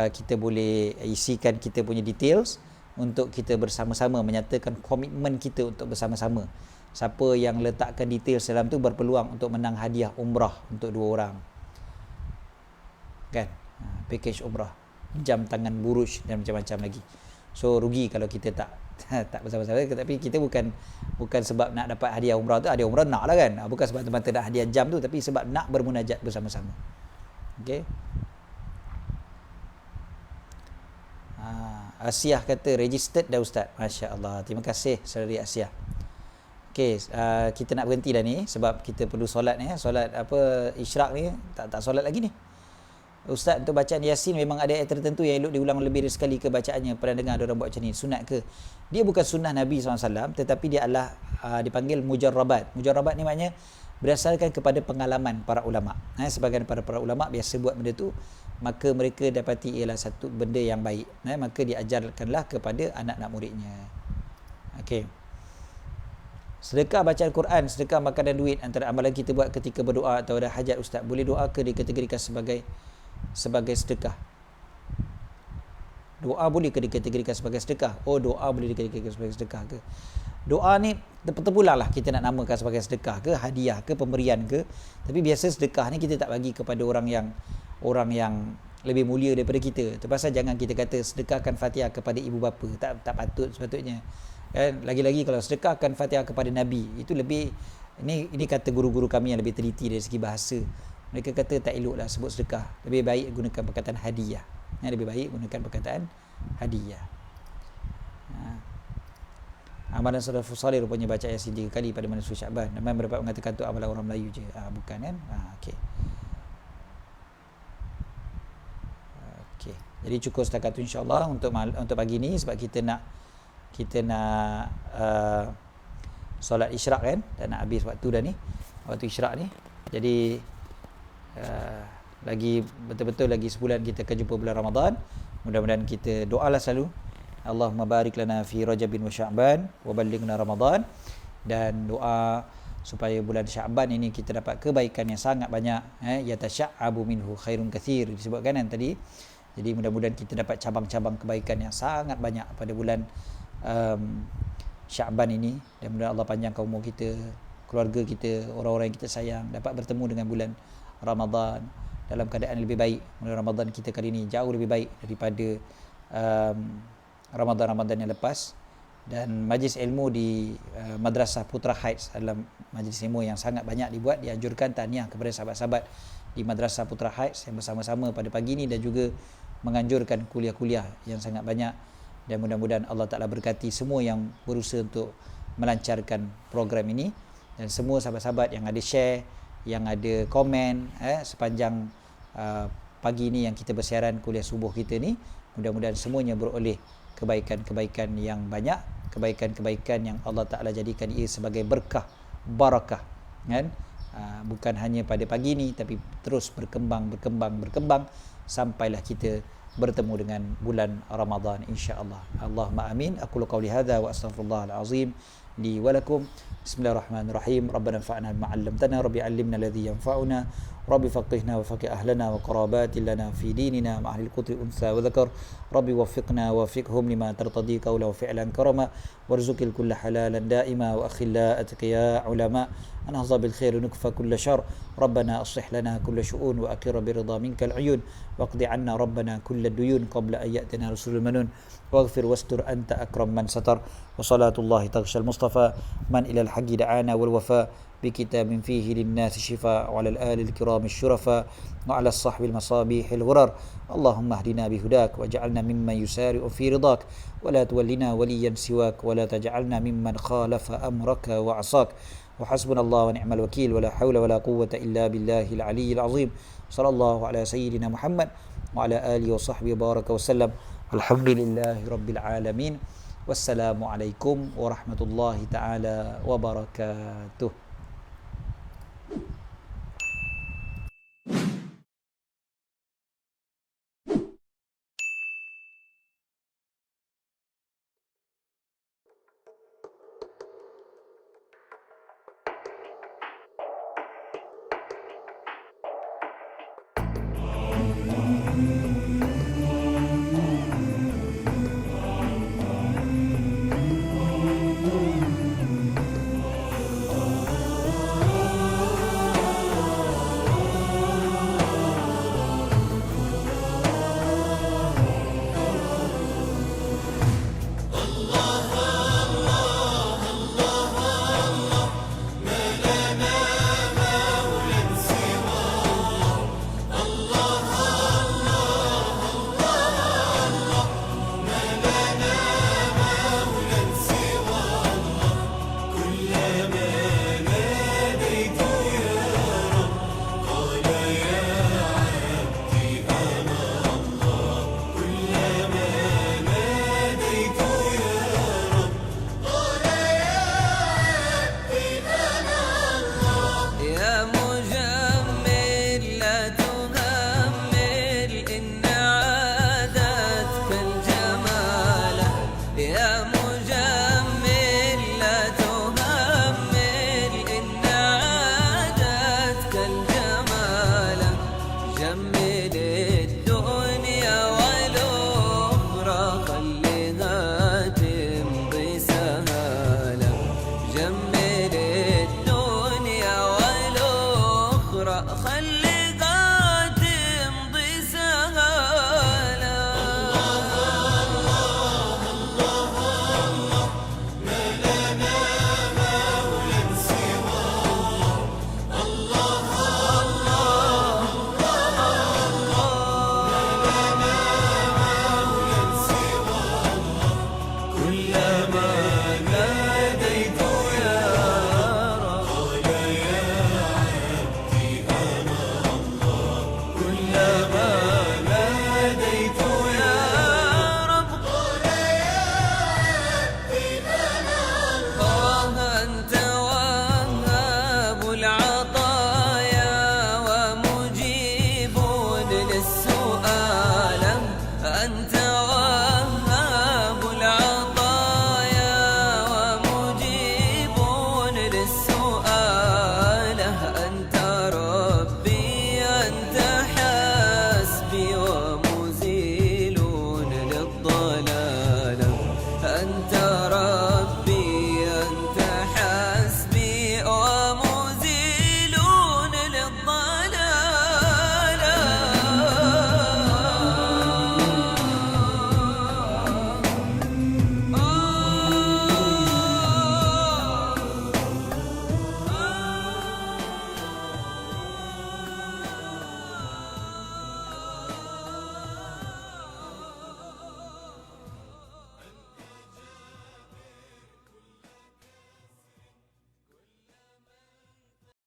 kita boleh isikan kita punya details untuk kita bersama-sama menyatakan komitmen kita untuk bersama-sama. Siapa yang letakkan details dalam tu berpeluang untuk menang hadiah umrah untuk 2 orang. Kan? Package umrah, jam tangan buruj dan macam-macam lagi. So rugi kalau kita tak bersama-sama. Tapi kita bukan sebab nak dapat hadiah umrah tu, hadiah umrah nak lah kan, bukan sebab teman-teman nak hadiah jam tu, tapi sebab nak bermunajat bersama-sama. Okay. Asiah kata registered dah ustaz. Masya Allah, terima kasih saudari Asiah. Okay, kita nak berhenti dah ni sebab kita perlu solat ni. Solat isyraq ni tak solat lagi ni. Ustaz, untuk bacaan Yasin memang ada ayat tertentu yang elok diulang lebih dari sekali ke bacaannya. Pernah dengar ada orang buat macam ni, sunat ke? Dia bukan sunnah Nabi SAW, tetapi dia adalah dipanggil mujarrabat. Mujarrabat ni maknanya berdasarkan kepada pengalaman para ulama. Sebagian para ulama biasa buat benda tu, maka mereka dapati ialah satu benda yang baik. Maka diajarkanlah kepada anak-anak muridnya. Okey. Sedekah bacaan Quran, sedekah makan dan duit, antara amalan kita buat ketika berdoa atau ada hajat ustaz, boleh doa ke dikategorikan sebagai sedekah? Doa boleh ke dikategorikan sebagai sedekah? Oh, doa boleh dikategorikan sebagai sedekah ke? Doa ni terpulang lah kita nak namakan sebagai sedekah ke, hadiah ke, pemberian ke. Tapi biasa sedekah ni kita tak bagi kepada orang yang lebih mulia daripada kita. Terpaksa jangan kita kata sedekahkan Fatihah kepada ibu bapa. Tak patut sepatutnya. Lagi-lagi kalau sedekahkan Fatihah kepada Nabi, itu lebih, ini kata guru-guru kami yang lebih teliti dari segi bahasa. Mereka kata tak eloklah sebut sedekah. Lebih baik gunakan perkataan hadiah. Lebih baik gunakan perkataan hadiah. Amalan salafus salih rupanya baca Yasin 3 kali pada malam Syaban. Namanya mendapat mengatakan tu amalan orang Melayu je. Bukan kan? Okey. Okey. Jadi cukup setakat tu insya-Allah untuk pagi ni, sebab kita nak solat isyraq kan, dan nak habis waktu dah ni, waktu isyraq ni. Jadi lagi betul-betul lagi sebulan kita akan jumpa bulan Ramadan. Mudah-mudahan kita doalah selalu, Allahumma barik lana fi Rajabin wa Sya'ban wa ballighna Ramadan, dan doa supaya bulan Sya'ban ini kita dapat kebaikan yang sangat banyak, yatasya'abu minhu khairun katsir, disebutkan kan tadi. Jadi mudah-mudahan kita dapat cabang-cabang kebaikan yang sangat banyak pada bulan Sya'ban ini, dan mudah-mudahan Allah panjangkan umur kita, keluarga kita, orang-orang yang kita sayang dapat bertemu dengan bulan Ramadan dalam keadaan lebih baik. Bulan Ramadan kita kali ini jauh lebih baik daripada Ramadan-Ramadan yang lepas. Dan majlis ilmu di Madrasah Putra Heights adalah majlis ilmu yang sangat banyak dibuat. Dianjurkan tahniah kepada sahabat-sahabat di Madrasah Putra Heights yang bersama-sama pada pagi ini, dan juga menganjurkan kuliah-kuliah yang sangat banyak. Dan mudah-mudahan Allah Ta'ala berkati semua yang berusaha untuk melancarkan program ini, dan semua sahabat-sahabat yang ada share, yang ada komen sepanjang pagi ini yang kita bersiaran kuliah subuh kita ni. Mudah-mudahan semuanya beroleh kebaikan-kebaikan yang banyak, kebaikan-kebaikan yang Allah Ta'ala jadikan ia sebagai berkah, barakah kan? Bukan hanya pada pagi ni, tapi terus berkembang sampailah kita bertemu dengan bulan Ramadan insya-Allah. Allahumma amin. Aqulu qawli hadza wa astaghfirullahal azim li wa lakum. Bismillahirrahmanirrahim. Rabbana anfa'na bima 'allamtana, rabbi 'allimna alladhi yanfa'una, rabbi faqihna wa faqih ahlana wa qarabatin lana fi dinina ma ahli al-qudri unsa wa dhakar, rabbi waffiqna wa waffiqhum lima tartadi qawla wa fi'lan karama, warzuqil kulla halalan da'ima wa akhilla atqiya ulama, anahza bil khair nukfa kulla syarr, rabbana aslih lana kulla syu'un wa akir bi ridha minkal uyun, waqdi 'anna rabbana kulla duyun qabla an ya'tina rasulul manun, waghfir wastur anta akram man satar, wa salatullahi taghshal mustafa man ila al-haqi da'ana wal wafa بكتاب فيه للناس شفاء، وعلى الآل الكرام الشرفاء، وعلى الصحب المصابيح الغرر. اللهم اهدنا بهداك، واجعلنا ممن يسارع في رضاك، ولا تولنا وليا سواك، ولا تجعلنا ممن خالف أمرك وعصاك. وحسبنا الله ونعم الوكيل، ولا حول ولا قوة إلا بالله العلي العظيم. صلى الله على سيدنا محمد وعلى آله وصحبه وبارك وسلم. الحمد لله رب العالمين، والسلام عليكم ورحمة الله تعالى وبركاته.